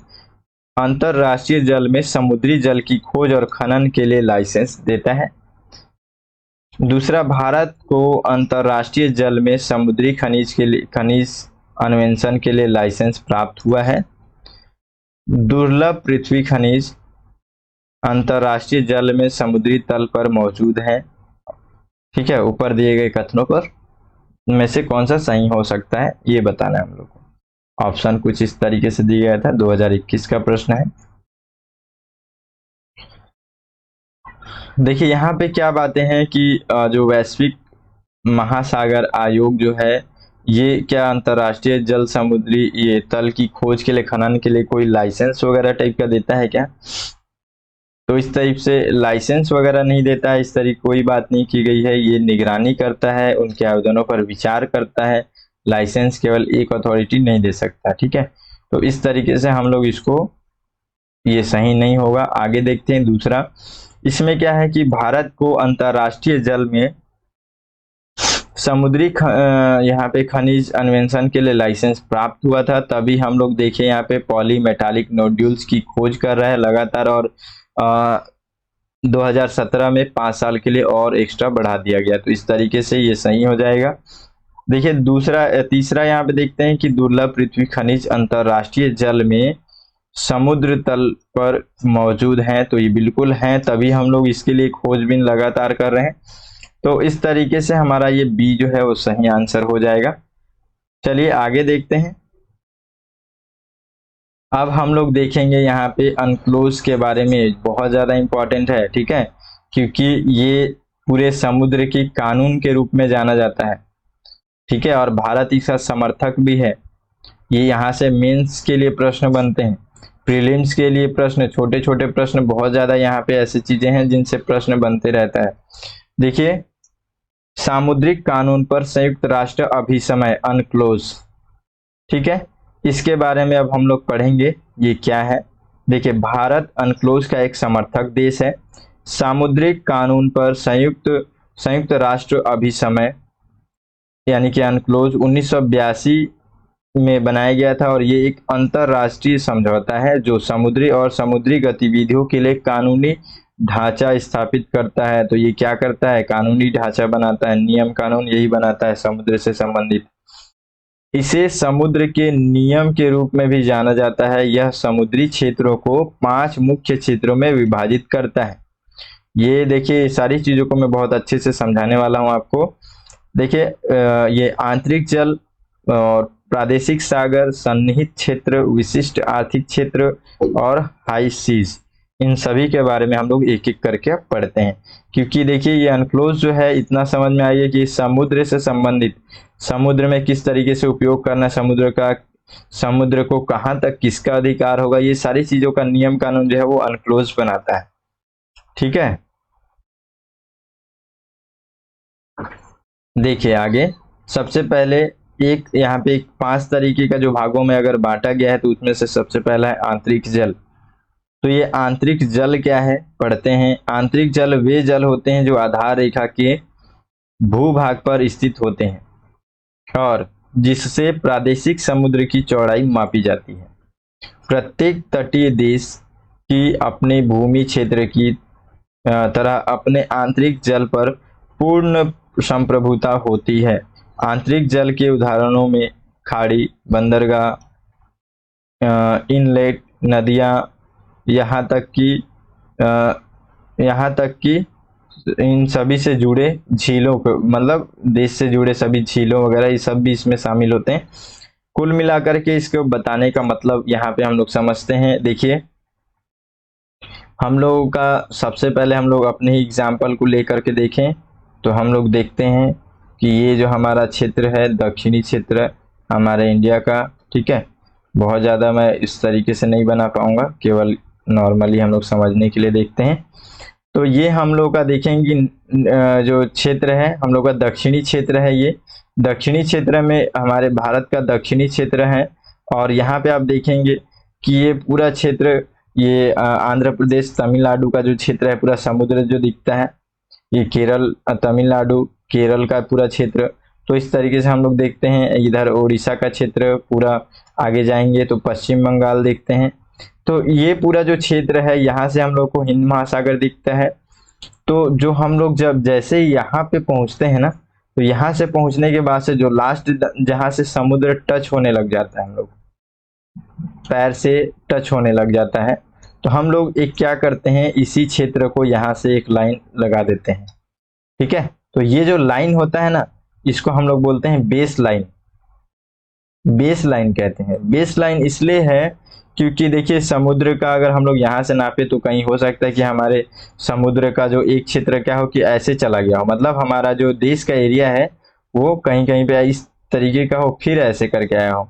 अंतरराष्ट्रीय जल में समुद्री जल की खोज और खनन के लिए लाइसेंस देता है। दूसरा, भारत को अंतरराष्ट्रीय जल में समुद्री खनिज अन्वेषण के लिए लाइसेंस प्राप्त हुआ है। दुर्लभ पृथ्वी खनिज अंतरराष्ट्रीय जल में समुद्री तल पर मौजूद है। ठीक है, ऊपर दिए गए कथनों पर में से कौन सा सही हो सकता है ये बताना है हम लोग को। ऑप्शन कुछ इस तरीके से दिया गया था, 2021 का प्रश्न है। देखिए यहाँ पे क्या बातें हैं कि जो वैश्विक महासागर आयोग जो है ये क्या अंतरराष्ट्रीय जल समुद्री ये तल की खोज के लिए खनन के लिए कोई लाइसेंस वगैरह टाइप का देता है क्या? तो इस टाइप से लाइसेंस वगैरह नहीं देता है, इस तरीके कोई बात नहीं की गई है। ये निगरानी करता है, उनके आवेदनों पर विचार करता है। लाइसेंस केवल एक अथॉरिटी नहीं दे सकता, ठीक है। तो इस तरीके से हम लोग इसको, ये सही नहीं होगा। आगे देखते हैं दूसरा, इसमें क्या है कि भारत को अंतरराष्ट्रीय जल में समुद्री यहाँ पे खनिज अन्वेषण के लिए लाइसेंस प्राप्त हुआ था, तभी हम लोग देखें यहाँ पे पॉली मेटालिक नोड्यूल्स की खोज कर रहे हैं लगातार, और 2017 में 5 साल के लिए और एक्स्ट्रा बढ़ा दिया गया। तो इस तरीके से ये सही हो जाएगा। देखिए तीसरा यहाँ पे देखते हैं कि दुर्लभ पृथ्वी खनिज अंतरराष्ट्रीय जल में समुद्र तल पर मौजूद हैं, तो ये बिल्कुल हैं, तभी हम लोग इसके लिए खोजबीन लगातार कर रहे हैं। तो इस तरीके से हमारा ये बी जो है वो सही आंसर हो जाएगा। चलिए आगे देखते हैं। अब हम लोग देखेंगे यहाँ पे अनक्लोज के बारे में, बहुत ज़्यादा इम्पोर्टेंट है, ठीक है, क्योंकि ये पूरे समुद्र की कानून के रूप में जाना जाता है, ठीक है, और भारत इसका समर्थक भी है। ये यहाँ से मेंस के लिए प्रश्न बनते हैं, प्रीलिम्स के लिए प्रश्न, छोटे छोटे प्रश्न, बहुत ज़्यादा यहाँ पे ऐसी चीज़ें हैं जिनसे प्रश्न बनते रहता है। देखिए, सामुद्रिक कानून पर संयुक्त राष्ट्र अभिसमय अनक्लोज, ठीक है, इसके बारे में अब हम लोग पढ़ेंगे ये क्या है। देखिए, भारत अनक्लोज का एक समर्थक देश है। सामुद्रिक कानून पर संयुक्त राष्ट्र अभिसमय यानी कि अनक्लोज 1982 में बनाया गया था, और ये एक अंतरराष्ट्रीय समझौता है जो समुद्री और समुद्री गतिविधियों के लिए कानूनी ढांचा स्थापित करता है। तो ये क्या करता है? कानूनी ढांचा बनाता है, नियम कानून यही बनाता है समुद्र से संबंधित। इसे समुद्र के नियम के रूप में भी जाना जाता है। यह समुद्री क्षेत्रों को 5 मुख्य क्षेत्रों में विभाजित करता है। ये देखिए, सारी चीजों को मैं बहुत अच्छे से समझाने वाला हूं आपको। देखिए, ये आंतरिक जल और प्रादेशिक सागर, सन्निहित क्षेत्र, विशिष्ट आर्थिक क्षेत्र और हाई सीज, इन सभी के बारे में हम लोग एक एक करके पढ़ते हैं। क्योंकि देखिए, ये अनक्लोज जो है, इतना समझ में आइए कि समुद्र से संबंधित, समुद्र में किस तरीके से उपयोग करना समुद्र का, समुद्र को कहाँ तक किसका अधिकार होगा, ये सारी चीजों का नियम कानून जो है वो अनक्लोज बनाता है, ठीक है। देखिए आगे, सबसे पहले एक यहाँ पे 5 तरीके का जो भागों में अगर बांटा गया है, तो उसमें से सबसे पहला है आंतरिक जल। तो ये आंतरिक जल क्या है, पढ़ते हैं। आंतरिक जल वे जल होते हैं जो आधार रेखा के भूभाग पर स्थित होते हैं और जिससे प्रादेशिक समुद्र की चौड़ाई मापी जाती है। प्रत्येक तटीय देश की अपने भूमि क्षेत्र की तरह अपने आंतरिक जल पर पूर्ण संप्रभुता होती है। आंतरिक जल के उदाहरणों में खाड़ी, बंदरगाह, इनलेट, नदियां, यहाँ तक कि इन सभी से जुड़े झीलों को, मतलब देश से जुड़े सभी झीलों वगैरह, ये सब भी इसमें शामिल होते हैं। कुल मिलाकर के इसको बताने का मतलब यहाँ पे हम लोग समझते हैं। देखिए, हम लोगों का सबसे पहले हम लोग अपने ही एग्जाम्पल को लेकर के देखें तो हम लोग देखते हैं कि ये जो हमारा क्षेत्र है, दक्षिणी क्षेत्र हमारे इंडिया का, ठीक है, बहुत ज़्यादा मैं इस तरीके से नहीं बना पाऊंगा, केवल नॉर्मली हम लोग समझने के लिए देखते हैं। तो ये हम लोग का देखेंगे जो क्षेत्र है, हम लोग का दक्षिणी क्षेत्र है। ये दक्षिणी क्षेत्र में हमारे भारत का दक्षिणी क्षेत्र है, और यहाँ पे आप देखेंगे कि ये पूरा क्षेत्र, ये आंध्र प्रदेश, तमिलनाडु का जो क्षेत्र है, पूरा समुद्र जो दिखता है, ये केरल, तमिलनाडु, केरल का पूरा क्षेत्र। तो इस तरीके से हम लोग देखते हैं। इधर उड़ीसा का क्षेत्र पूरा, आगे जाएंगे तो पश्चिम बंगाल देखते हैं। तो ये पूरा जो क्षेत्र है, यहाँ से हम लोग को हिंद महासागर दिखता है। तो जो हम लोग जब जैसे यहाँ पे पहुँचते हैं ना, तो यहाँ से पहुँचने के बाद से जो लास्ट जहाँ से समुद्र टच होने लग जाता है, हम लोग पैर से टच होने लग जाता है, तो हम लोग एक क्या करते हैं, इसी क्षेत्र को यहाँ से एक लाइन लगा देते हैं, ठीक है। तो ये जो लाइन होता है ना, इसको हम लोग बोलते हैं बेस लाइन। बेस लाइन कहते हैं। बेस लाइन इसलिए है क्योंकि देखिए, समुद्र का अगर हम लोग यहाँ से नापे तो कहीं हो सकता है कि हमारे समुद्र का जो एक क्षेत्र क्या हो कि ऐसे चला गया हो, मतलब हमारा जो देश का एरिया है वो कहीं कहीं पे इस तरीके का हो, फिर ऐसे करके आया हो।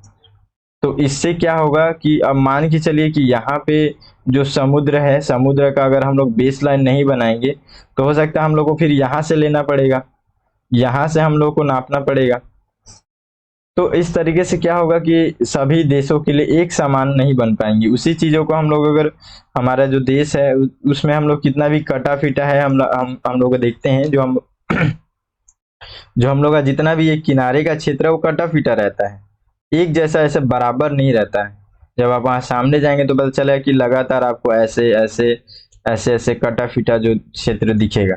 तो इससे क्या होगा कि अब मान के चलिए कि यहाँ पे जो समुद्र है, समुद्र का अगर हम लोग बेस लाइन नहीं बनाएंगे तो हो सकता है हम लोग को फिर यहाँ से लेना पड़ेगा, यहाँ से हम लोग को नापना पड़ेगा। तो इस तरीके से क्या होगा कि सभी देशों के लिए एक समान नहीं बन पाएंगी। उसी चीज़ों को हम लोग, अगर हमारा जो देश है उसमें हम लोग कितना भी कटा फीटा है, हम लोग देखते हैं जो हम जो हम लोग का जितना भी ये किनारे का क्षेत्र है वो कटा फीटा रहता है, एक जैसा ऐसे बराबर नहीं रहता है। जब आप वहां सामने जाएंगे तो पता चलेगा कि लगातार आपको ऐसे ऐसे ऐसे ऐसे कटा फीटा जो क्षेत्र दिखेगा।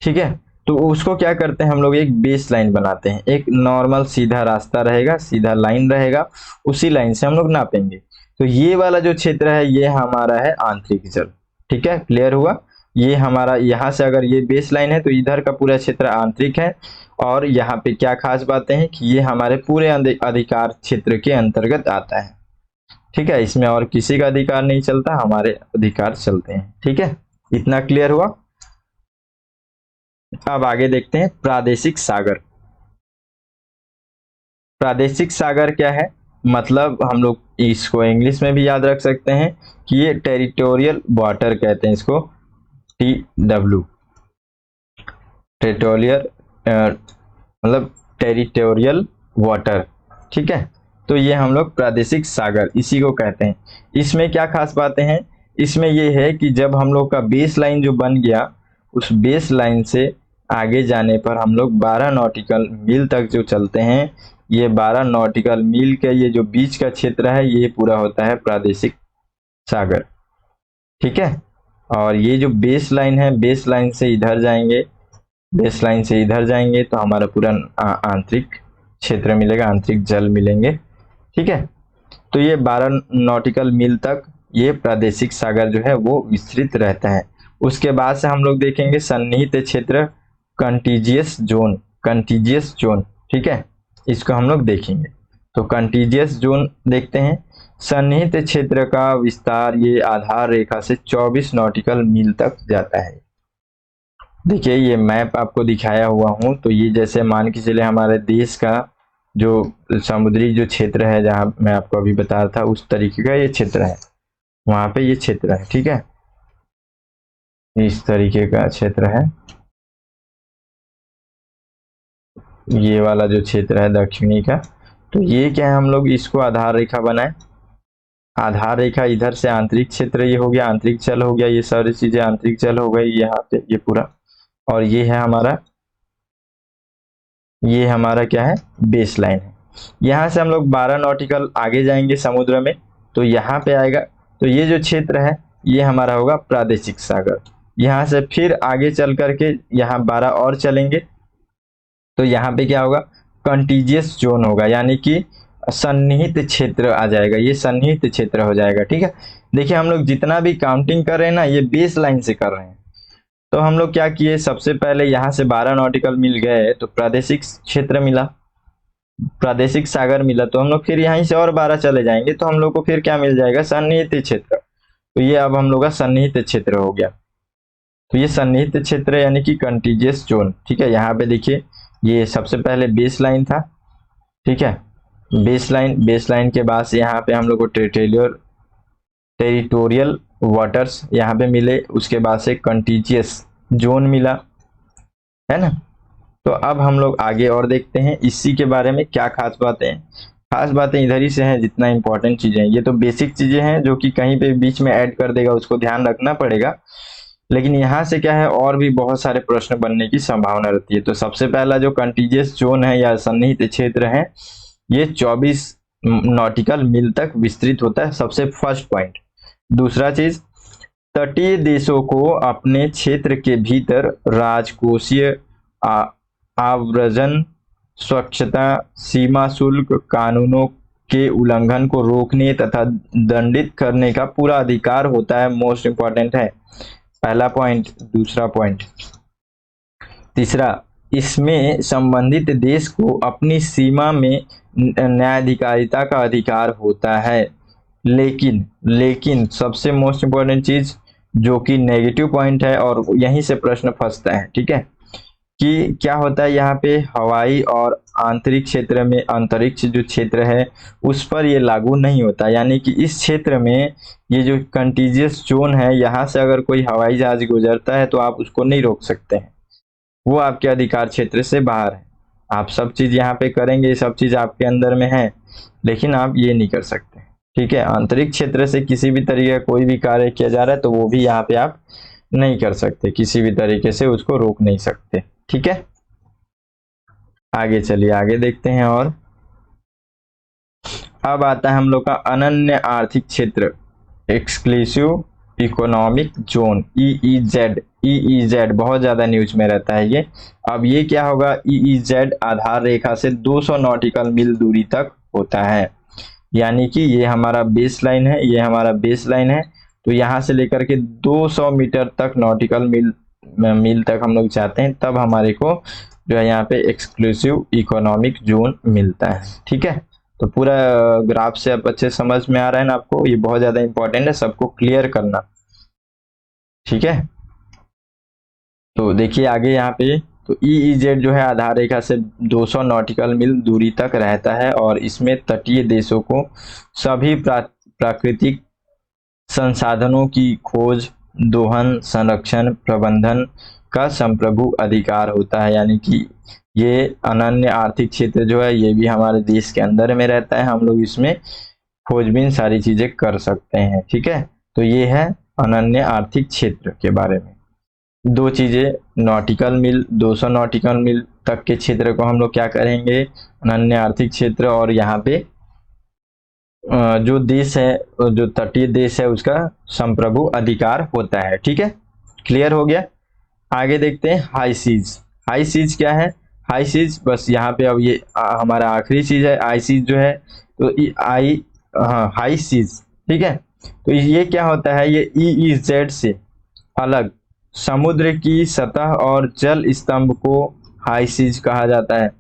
ठीक है, तो उसको क्या करते हैं हम लोग, एक बेस लाइन बनाते हैं, एक नॉर्मल सीधा रास्ता रहेगा, सीधा लाइन रहेगा, उसी लाइन से हम लोग नापेंगे। तो ये वाला जो क्षेत्र है ये हमारा है आंतरिक जल। ठीक है, क्लियर हुआ। ये हमारा यहाँ से अगर ये बेस लाइन है तो इधर का पूरा क्षेत्र आंतरिक है। और यहाँ पे क्या खास बातें हैं कि ये हमारे पूरे अधिकार क्षेत्र के अंतर्गत आता है। ठीक है, इसमें और किसी का अधिकार नहीं चलता, हमारे अधिकार चलते हैं। ठीक है, इतना क्लियर हुआ। अब आगे देखते हैं प्रादेशिक सागर। प्रादेशिक सागर क्या है, मतलब हम लोग इसको इंग्लिश में भी याद रख सकते हैं कि ये टेरिटोरियल वाटर कहते हैं इसको, TW, टेरिटोरियल मतलब टेरिटोरियल वाटर। ठीक है, तो ये हम लोग प्रादेशिक सागर इसी को कहते हैं। इसमें क्या खास बातें हैं, इसमें ये है कि जब हम लोग का बेस लाइन जो बन गया, उस बेस लाइन से आगे जाने पर हम लोग 12 नॉटिकल मील तक जो चलते हैं, ये 12 नॉटिकल मील के ये जो बीच का क्षेत्र है ये पूरा होता है प्रादेशिक सागर। ठीक है, और ये जो बेस लाइन है, बेस लाइन से इधर जाएंगे, बेस लाइन से इधर जाएंगे तो हमारा पूरा आंतरिक क्षेत्र मिलेगा, आंतरिक जल मिलेंगे। ठीक है, तो ये 12 नॉटिकल मील तक ये प्रादेशिक सागर जो है वो विस्तृत रहता है। उसके बाद से हम लोग देखेंगे सन्निहित क्षेत्र, कंटीजियस जोन, कंटीजियस जोन। ठीक है, इसको हम लोग देखेंगे। तो कंटीजियस जोन देखते हैं, सन्निहित क्षेत्र का विस्तार ये आधार रेखा से 24 नॉटिकल मील तक जाता है। देखिए ये मैप आपको दिखाया हुआ हूं, तो ये जैसे मान के चले हमारे देश का जो समुद्री जो क्षेत्र है, जहां मैं आपको अभी बता रहा था उस तरीके का ये क्षेत्र है, वहां पे ये क्षेत्र है। ठीक है, इस तरीके का क्षेत्र है, ये वाला जो क्षेत्र है दक्षिणी का। तो ये क्या है, हम लोग इसको आधार रेखा बनाए, आधार रेखा इधर से आंतरिक क्षेत्र ये हो गया, आंतरिक जल हो गया, ये सारी चीजें आंतरिक जल हो गई यहाँ पे ये पूरा। और ये है हमारा, ये हमारा क्या है, बेस लाइन है। यहाँ से हम लोग 12 नॉटिकल आगे जाएंगे समुद्र में, तो यहाँ पे आएगा, तो ये जो क्षेत्र है ये हमारा होगा प्रादेशिक सागर। यहाँ से फिर आगे चल करके यहाँ 12 और चलेंगे, तो यहाँ पे क्या होगा, कंटीजियस जोन होगा, यानी कि सन्निहित क्षेत्र आ जाएगा, ये सन्निहित क्षेत्र हो जाएगा। ठीक है, देखिए हम लोग जितना भी काउंटिंग कर रहे हैं ना, ये बेस लाइन से कर रहे हैं। तो हम लोग क्या किए, सबसे पहले यहाँ से 12 नॉटिकल मिल गए तो प्रादेशिक क्षेत्र मिला, प्रादेशिक सागर मिला, तो हम लोग फिर यहीं से और 12 चले जाएंगे तो हम लोग को फिर क्या मिल जाएगा, सन्निहित क्षेत्र। तो ये अब हम लोग का सन्निहित क्षेत्र हो गया। तो ये सन्निहित क्षेत्र यानी कि कंटीजियस जोन। ठीक है, यहाँ पे देखिए ये सबसे पहले बेस लाइन था। ठीक है, बेस लाइन के बाद से यहाँ पे हम लोग को टेरिटोरियल वाटर्स यहाँ पे मिले, उसके बाद से कंटीजियस जोन मिला, है ना। तो अब हम लोग आगे और देखते हैं इसी के बारे में क्या खास बातें हैं। खास बातें इधर ही से हैं, जितना इंपॉर्टेंट चीजें हैं ये तो बेसिक चीजें हैं जो कि कहीं पे बीच में ऐड कर देगा, उसको ध्यान रखना पड़ेगा। लेकिन यहाँ से क्या है, और भी बहुत सारे प्रश्न बनने की संभावना रहती है। तो सबसे पहला जो कंटीजियस जोन है या सन्निहित क्षेत्र है, ये 24 नॉटिकल मील तक विस्तृत होता है, सबसे फर्स्ट पॉइंट। दूसरा चीज, तटीय देशों को अपने क्षेत्र के भीतर राजकोषीय आव्रजन, स्वच्छता, सीमा शुल्क कानूनों के उल्लंघन को रोकने तथा दंडित करने का पूरा अधिकार होता है। मोस्ट इंपॉर्टेंट है पहला पॉइंट। दूसरा पॉइंट, तीसरा, इसमें संबंधित देश को अपनी सीमा में न्यायाधिकारिता का अधिकार होता है। लेकिन सबसे मोस्ट इंपॉर्टेंट चीज जो कि नेगेटिव पॉइंट है और यहीं से प्रश्न फंसता है, ठीक है, कि क्या होता है यहाँ पे हवाई और आंतरिक क्षेत्र में, अंतरिक्ष जो क्षेत्र है उस पर ये लागू नहीं होता। यानी कि इस क्षेत्र में ये जो कंटीजियस जोन है, यहाँ से अगर कोई हवाई जहाज गुजरता है तो आप उसको नहीं रोक सकते हैं, वो आपके अधिकार क्षेत्र से बाहर है। आप सब चीज यहाँ पे करेंगे, सब चीज आपके अंदर में है, लेकिन आप ये नहीं कर सकते। ठीक है, आंतरिक क्षेत्र से किसी भी तरीके का कोई भी कार्य किया जा रहा है तो वो भी यहाँ पे आप नहीं कर सकते, किसी भी तरीके से उसको रोक नहीं सकते। ठीक है। आगे चलिए आगे देखते हैं। और अब आता है हम लोग का अनन्य आर्थिक क्षेत्र, exclusive economic zone, EEZ. EEZ बहुत ज्यादा न्यूज में रहता है ये। अब ये क्या होगा, ईईजेड आधार रेखा से 200 नॉटिकल मील दूरी तक होता है। यानी कि ये हमारा बेस लाइन है, ये हमारा बेस लाइन है। तो यहाँ से लेकर के 200 मीटर तक नॉटिकल मील तक हम लोग जाते हैं, तब हमारे को जो है यहाँ पे एक्सक्लूसिव इकोनॉमिक जोन मिलता है। ठीक है, तो पूरा ग्राफ से अब अच्छे समझ में आ रहा है ना आपको, ये बहुत ज्यादा इंपॉर्टेंट है, सबको क्लियर करना। ठीक है, तो देखिए आगे यहाँ पे, तो ईईजेड जो है आधार रेखा से 200 नॉटिकल मील दूरी तक रहता है और इसमें तटीय देशों को सभी प्राकृतिक संसाधनों की खोज, दोहन, संरक्षण, प्रबंधन का संप्रभु अधिकार होता है। यानी कि ये अनन्य आर्थिक क्षेत्र जो है ये भी हमारे देश के अंदर में रहता है, हम लोग इसमें खोजबीन सारी चीजें कर सकते हैं। ठीक है, तो ये है अनन्य आर्थिक क्षेत्र के बारे में। दो चीजें, नॉटिकल मील, 200 नॉटिकल मील तक के क्षेत्र को हम लोग क्या करेंगे, अनन्य आर्थिक क्षेत्र, और यहाँ पे जो देश है, जो तटीय देश है, उसका संप्रभु अधिकार होता है। ठीक है, क्लियर हो गया। आगे देखते हैं हाई सीज। हाई सीज क्या है, हाई सीज बस यहाँ पे अब ये हमारा आखिरी चीज है। हाई सीज जो है, तो हाई सीज, ठीक है, तो ये क्या होता है, ये ईईजेड से अलग समुद्र की सतह और जल स्तंभ को हाई सीज कहा जाता है।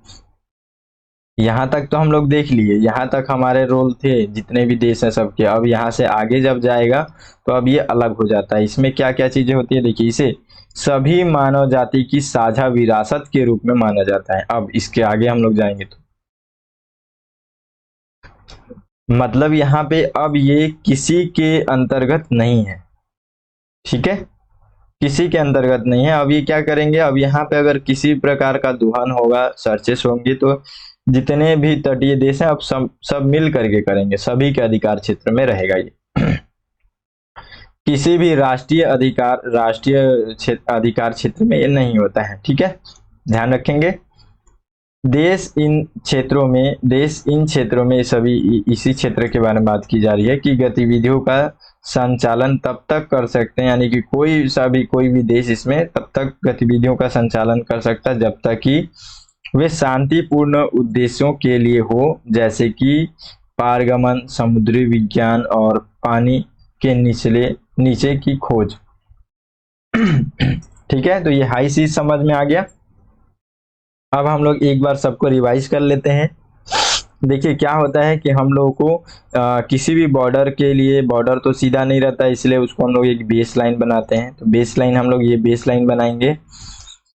यहाँ तक तो हम लोग देख लिए, यहाँ तक हमारे रोल थे जितने भी देश हैं सबके। अब यहाँ से आगे जब जाएगा तो अब ये अलग हो जाता है। इसमें क्या क्या चीजें होती है देखिए, इसे सभी मानव जाति की साझा विरासत के रूप में माना जाता है। अब इसके आगे हम लोग जाएंगे तो मतलब यहाँ पे अब ये किसी के अंतर्गत नहीं है। ठीक है, किसी के अंतर्गत नहीं है। अब ये क्या करेंगे, अब यहाँ पे अगर किसी प्रकार का दुहन होगा, सर्चेस होंगी, तो जितने भी तटीय देश हैं अब सब मिल करके करेंगे, सभी के अधिकार क्षेत्र में रहेगा ये। किसी भी राष्ट्रीय अधिकार क्षेत्र में ये नहीं होता है। ठीक है, ध्यान रखेंगे। देश इन क्षेत्रों में सभी इसी क्षेत्र के बारे में बात की जा रही है कि गतिविधियों का संचालन तब तक कर सकते हैं, यानी कि कोई भी देश इसमें तब तक गतिविधियों का संचालन कर सकता है जब तक कि वे शांतिपूर्ण उद्देश्यों के लिए हो, जैसे कि पारगमन, समुद्री विज्ञान और पानी के नीचे की खोज। ठीक है, तो ये हाई सीज समझ में आ गया। अब हम लोग एक बार सबको रिवाइज कर लेते हैं। देखिए क्या होता है कि हम लोगों को किसी भी बॉर्डर के लिए, बॉर्डर तो सीधा नहीं रहता है, इसलिए उसको हम लोग एक बेस लाइन बनाते हैं। तो बेस लाइन हम लोग ये बेस लाइन बनाएंगे।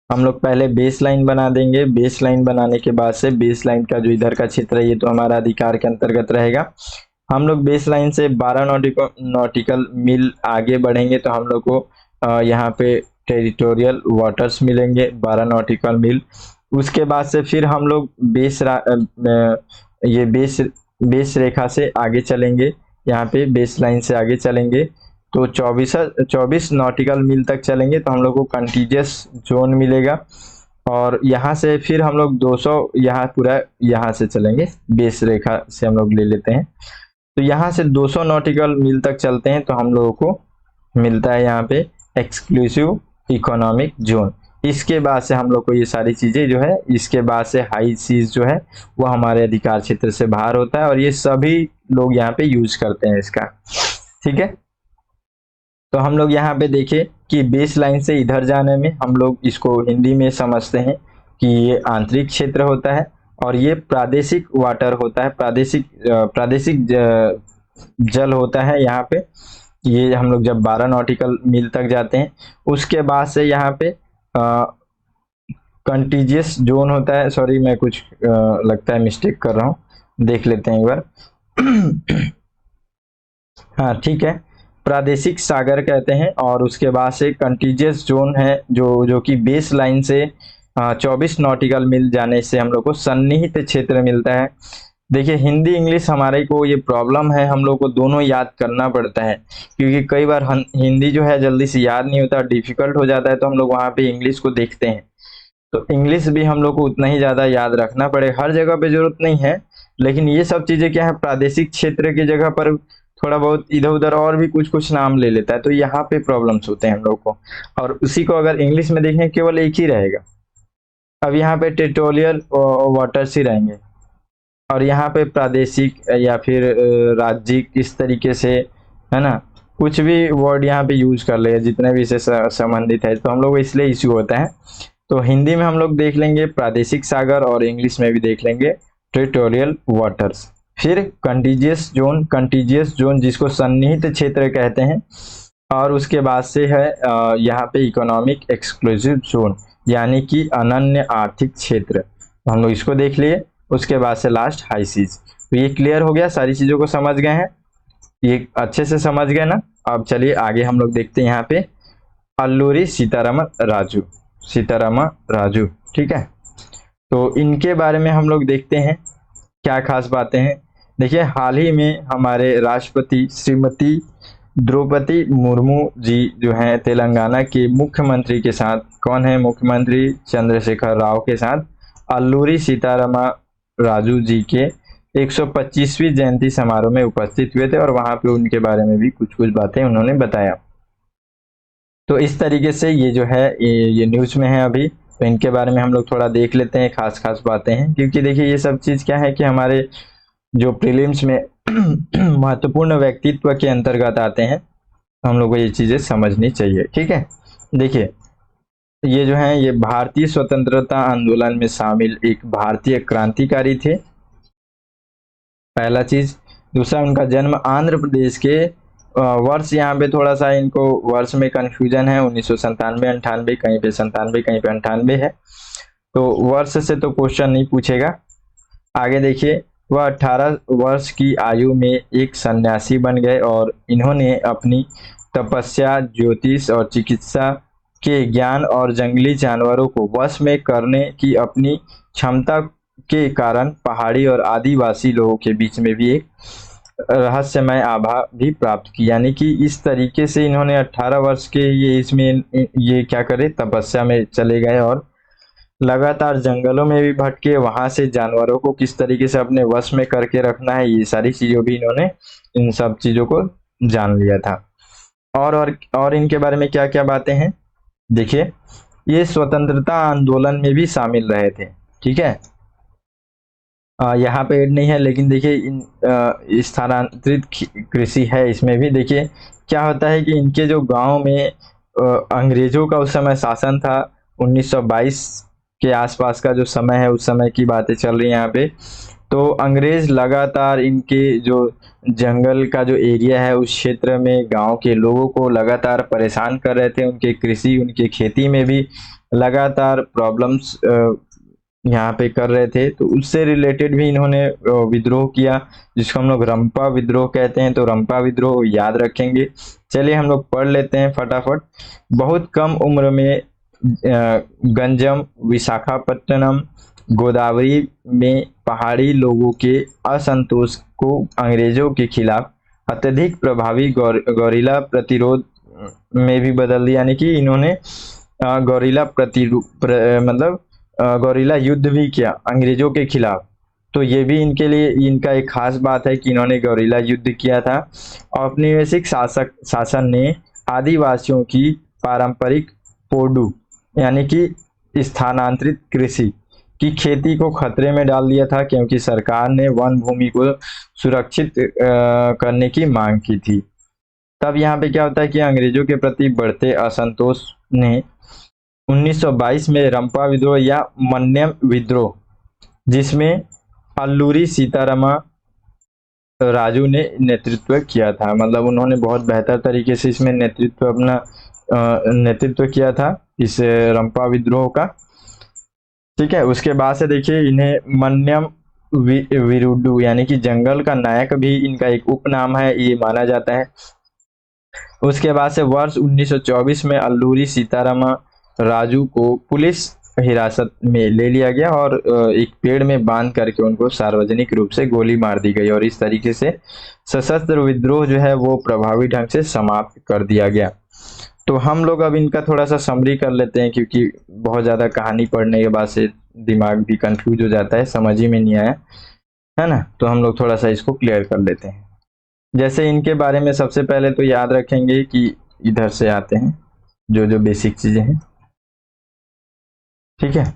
हम लोग पहले बेस लाइन बना देंगे। बेस लाइन बनाने के बाद से बेस लाइन का जो इधर का क्षेत्र है ये तो हमारा अधिकार के अंतर्गत रहेगा। हम लोग बेस लाइन से 12 नॉटिकल मील आगे बढ़ेंगे तो हम लोग को यहाँ पे टेरिटोरियल वाटर्स मिलेंगे 12 नॉटिकल मील। उसके बाद से फिर हम लोग बेस रेखा से आगे चलेंगे, यहाँ पे बेस लाइन से आगे चलेंगे तो 24 नॉटिकल मील तक चलेंगे तो हम लोग को कंटीजियस जोन मिलेगा। और यहाँ से फिर हम लोग 200 यहाँ से चलेंगे, बेस रेखा से हम लोग ले लेते हैं। तो यहाँ से 200 नॉटिकल मील तक चलते हैं तो हम लोगों को मिलता है यहाँ पे एक्सक्लूसिव इकोनॉमिक जोन। इसके बाद से हम लोग को ये सारी चीजें जो है, इसके बाद से हाई सीज जो है वो हमारे अधिकार क्षेत्र से बाहर होता है और ये सभी लोग यहाँ पे यूज करते हैं इसका। ठीक है, तो हम लोग यहाँ पे देखें कि बेस लाइन से इधर जाने में हम लोग इसको हिंदी में समझते हैं कि ये आंतरिक क्षेत्र होता है और ये प्रादेशिक वाटर होता है, प्रादेशिक जल होता है। यहाँ पे ये हम लोग जब 12 नॉटिकल मील तक जाते हैं उसके बाद से यहाँ पे कंटीजियस जोन होता है। सॉरी मैं कुछ लगता है मिस्टेक कर रहा हूँ, देख लेते हैं एक बार। हाँ ठीक है, प्रादेशिक सागर कहते हैं। और उसके बाद से कंटीजियस जोन है जो कि बेस लाइन से 24 नॉटिकल मील जाने से हम लोग को सन्निहित क्षेत्र मिलता है। देखिए हिंदी इंग्लिश हमारे को ये प्रॉब्लम है, हम लोग को दोनों याद करना पड़ता है क्योंकि कई बार हिंदी जो है जल्दी से याद नहीं होता, डिफिकल्ट हो जाता है तो हम लोग वहाँ पे इंग्लिश को देखते हैं। तो इंग्लिश भी हम लोग को उतना ही ज़्यादा याद रखना पड़ेगा, हर जगह पे जरूरत नहीं है, लेकिन ये सब चीज़ें क्या है, प्रादेशिक क्षेत्र की जगह पर थोड़ा बहुत इधर उधर और भी कुछ कुछ नाम ले लेता है, तो यहाँ पे प्रॉब्लम्स होते हैं हम लोग को। और उसी को अगर इंग्लिश में देखें केवल एक ही रहेगा। अब यहाँ पे टेरिटोरियल वाटर्स ही रहेंगे, और यहाँ पे प्रादेशिक या फिर राज्यिक, इस तरीके से, है ना, कुछ भी वर्ड यहाँ पे यूज कर ले जितने भी इससे संबंधित है, तो हम लोग को इसलिए इश्यू होता है। तो हिंदी में हम लोग देख लेंगे प्रादेशिक सागर, और इंग्लिश में भी देख लेंगे टेरिटोरियल वाटर्स। फिर कंटीजियस जोन जिसको सन्निहित क्षेत्र कहते हैं, और उसके बाद से है यहाँ पे इकोनॉमिक एक्सक्लूसिव जोन, यानी कि अनन्य आर्थिक क्षेत्र, हम लोग इसको देख लिए। उसके बाद से लास्ट हाई सीज। तो ये क्लियर हो गया, सारी चीजों को समझ गए हैं, ये अच्छे से समझ गए ना। अब चलिए आगे हम लोग देखते हैं यहाँ पे अल्लूरी सीतारामा राजू, ठीक है। तो इनके बारे में हम लोग देखते हैं क्या खास बातें हैं। देखिए, हाल ही में हमारे राष्ट्रपति श्रीमती द्रौपदी मुर्मू जी जो हैं तेलंगाना के मुख्यमंत्री के साथ, कौन है मुख्यमंत्री, चंद्रशेखर राव के साथ अल्लूरी सीतारामा राजू जी के 125वीं जयंती समारोह में उपस्थित हुए थे, और वहां पे उनके बारे में भी कुछ कुछ बातें उन्होंने बताया। तो इस तरीके से ये जो है ये न्यूज में है अभी, तो इनके बारे में हम लोग थोड़ा देख लेते हैं, खास खास बातें हैं, क्योंकि देखिए ये सब चीज क्या है कि हमारे जो प्रीलिम्स में महत्वपूर्ण व्यक्तित्व के अंतर्गत आते हैं, हम लोग को ये चीजें समझनी चाहिए, ठीक है। देखिए, ये जो है ये भारतीय स्वतंत्रता आंदोलन में शामिल एक भारतीय क्रांतिकारी थे, पहला चीज। दूसरा, उनका जन्म आंध्र प्रदेश के वर्ष, यहाँ पे थोड़ा सा इनको वर्ष में कंफ्यूजन है, 1997 98, कहीं पे 97 कहीं पे 98 है, तो वर्ष से तो क्वेश्चन नहीं पूछेगा। आगे देखिए, वह 18 वर्ष की आयु में एक सन्यासी बन गए, और इन्होंने अपनी तपस्या, ज्योतिष और चिकित्सा के ज्ञान और जंगली जानवरों को वश में करने की अपनी क्षमता के कारण पहाड़ी और आदिवासी लोगों के बीच में भी एक रहस्यमय आभा भी प्राप्त की। यानी कि इस तरीके से इन्होंने 18 वर्ष के ये इसमें ये क्या करे, तपस्या में चले गए, और लगातार जंगलों में भी भटके, वहां से जानवरों को किस तरीके से अपने वश में करके रखना है, ये सारी चीजों भी इन्होंने इन सब चीजों को जान लिया था। और इनके बारे में क्या क्या बातें हैं, देखिए, ये स्वतंत्रता आंदोलन में भी शामिल रहे थे, ठीक है। यहाँ पे ऐड नहीं है, लेकिन देखिए इन स्थानांतरित कृषि है, इसमें भी देखिए क्या होता है कि इनके जो गांव में अंग्रेजों का उस समय शासन था, 1922 के आसपास का जो समय है, उस समय की बातें चल रही है यहाँ पे। तो अंग्रेज लगातार इनके जो जंगल का जो एरिया है, उस क्षेत्र में गांव के लोगों को लगातार परेशान कर रहे थे, उनके कृषि, उनके खेती में भी लगातार प्रॉब्लम्स यहाँ पे कर रहे थे। तो उससे रिलेटेड भी इन्होंने विद्रोह किया, जिसको हम लोग रंपा विद्रोह कहते हैं। तो रंपा विद्रोह याद रखेंगे। चलिए हम लोग पढ़ लेते हैं फटाफट। बहुत कम उम्र में गंजम, विशाखापट्टनम, गोदावरी में पहाड़ी लोगों के असंतोष को अंग्रेजों के खिलाफ अत्यधिक प्रभावी गौरीला प्रतिरोध में भी बदल दिया। यानी कि इन्होंने गौरीला मतलब गौरीला युद्ध भी किया अंग्रेजों के खिलाफ। तो ये भी इनके लिए इनका एक खास बात है कि इन्होंने गौरीला युद्ध किया था। औपनिवेशिक शासन ने आदिवासियों की पारंपरिक पोडू यानी कि स्थानांतरित कृषि की खेती को खतरे में डाल दिया था, क्योंकि सरकार ने वन भूमि को सुरक्षित करने की मांग की थी। तब यहाँ पे क्या होता है कि अंग्रेजों के प्रति बढ़ते असंतोष ने 1922 में रंपा विद्रोह या मन्यम विद्रोह, जिसमें अल्लूरी सीतारामा राजू ने नेतृत्व किया था, मतलब उन्होंने बहुत बेहतर तरीके से इसमें नेतृत्व किया था इस रंपा विद्रोह का, ठीक है। उसके बाद से देखिए इन्हें मन्यम विरुडू यानी कि जंगल का नायक भी इनका एक उपनाम है, ये माना जाता है। उसके बाद से वर्ष 1924 में अल्लूरी सीतारामा राजू को पुलिस हिरासत में ले लिया गया और एक पेड़ में बांध करके उनको सार्वजनिक रूप से गोली मार दी गई, और इस तरीके से सशस्त्र विद्रोह जो है वो प्रभावी ढंग से समाप्त कर दिया गया। तो हम लोग अब इनका थोड़ा सा समरी कर लेते हैं, क्योंकि बहुत ज़्यादा कहानी पढ़ने के बाद से दिमाग भी कंफ्यूज हो जाता है, समझ ही में नहीं आया, है ना। तो हम लोग थोड़ा सा इसको क्लियर कर लेते हैं। जैसे इनके बारे में सबसे पहले तो याद रखेंगे कि इधर से आते हैं जो जो बेसिक चीजें हैं, ठीक है।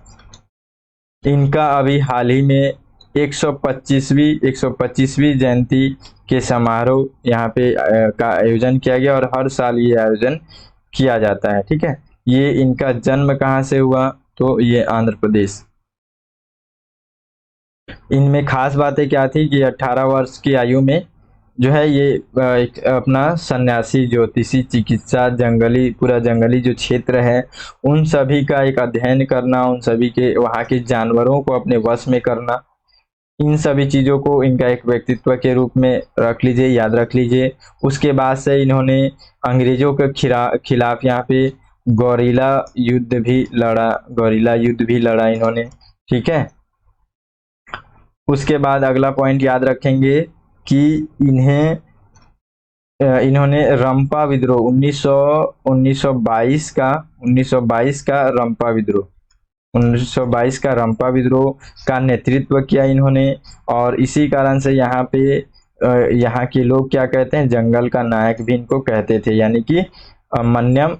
इनका अभी हाल ही में 125वीं जयंती के समारोह यहाँ पे का आयोजन किया गया, और हर साल ये आयोजन किया जाता है, ठीक है। ये इनका जन्म कहाँ से हुआ, तो ये आंध्र प्रदेश। इनमें खास बातें क्या थी कि 18 वर्ष की आयु में जो है ये एक अपना सन्यासी, ज्योतिषी, चिकित्सा, पूरा जंगली जो क्षेत्र है उन सभी का एक अध्ययन करना, उन सभी के वहाँ के जानवरों को अपने वश में करना, इन सभी चीज़ों को इनका एक व्यक्तित्व के रूप में रख लीजिए, याद रख लीजिए। उसके बाद से इन्होंने अंग्रेजों के खिलाफ यहाँ पे गौरीला युद्ध भी लड़ा इन्होंने, ठीक है। उसके बाद अगला पॉइंट याद रखेंगे कि इन्होंने रंपा विद्रोह 1922 का रंपा विद्रोह का नेतृत्व किया इन्होंने, और इसी कारण से यहाँ पे यहाँ के लोग क्या कहते हैं, जंगल का नायक भी इनको कहते थे, यानी कि मन्यम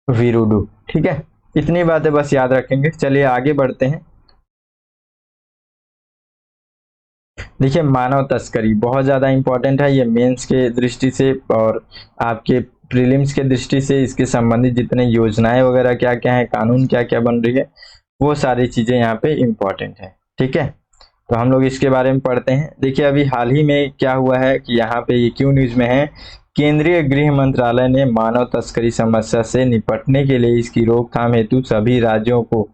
वीरुडु, ठीक है। इतनी बातें बस याद रखेंगे। चलिए आगे बढ़ते हैं। देखिए, मानव तस्करी बहुत ज़्यादा इंपॉर्टेंट है, ये मेंस के दृष्टि से और आपके प्रीलिम्स के दृष्टि से इसके संबंधित जितने योजनाएं वगैरह क्या क्या है, कानून क्या क्या बन रही है, वो सारी चीज़ें यहाँ पे इम्पॉर्टेंट है, ठीक है। तो हम लोग इसके बारे में पढ़ते हैं। देखिए, अभी हाल ही में क्या हुआ है कि यहाँ पे ये क्यों न्यूज़ में है, केंद्रीय गृह मंत्रालय ने मानव तस्करी समस्या से निपटने के लिए इसकी रोकथाम हेतु सभी राज्यों को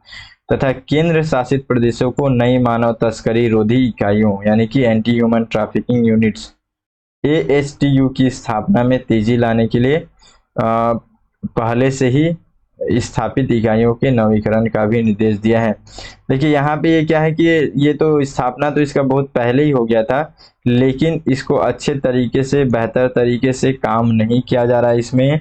तथा केंद्र शासित प्रदेशों को नई मानव तस्करी रोधी इकाइयों यानी कि anti human trafficking units ASTU की स्थापना में तेजी लाने के लिए पहले से ही स्थापित इकाइयों के नवीकरण का भी निर्देश दिया है। देखिए, यहाँ पे ये क्या है कि ये तो स्थापना तो इसका बहुत पहले ही हो गया था, लेकिन इसको अच्छे तरीके से, बेहतर तरीके से काम नहीं किया जा रहा है इसमें,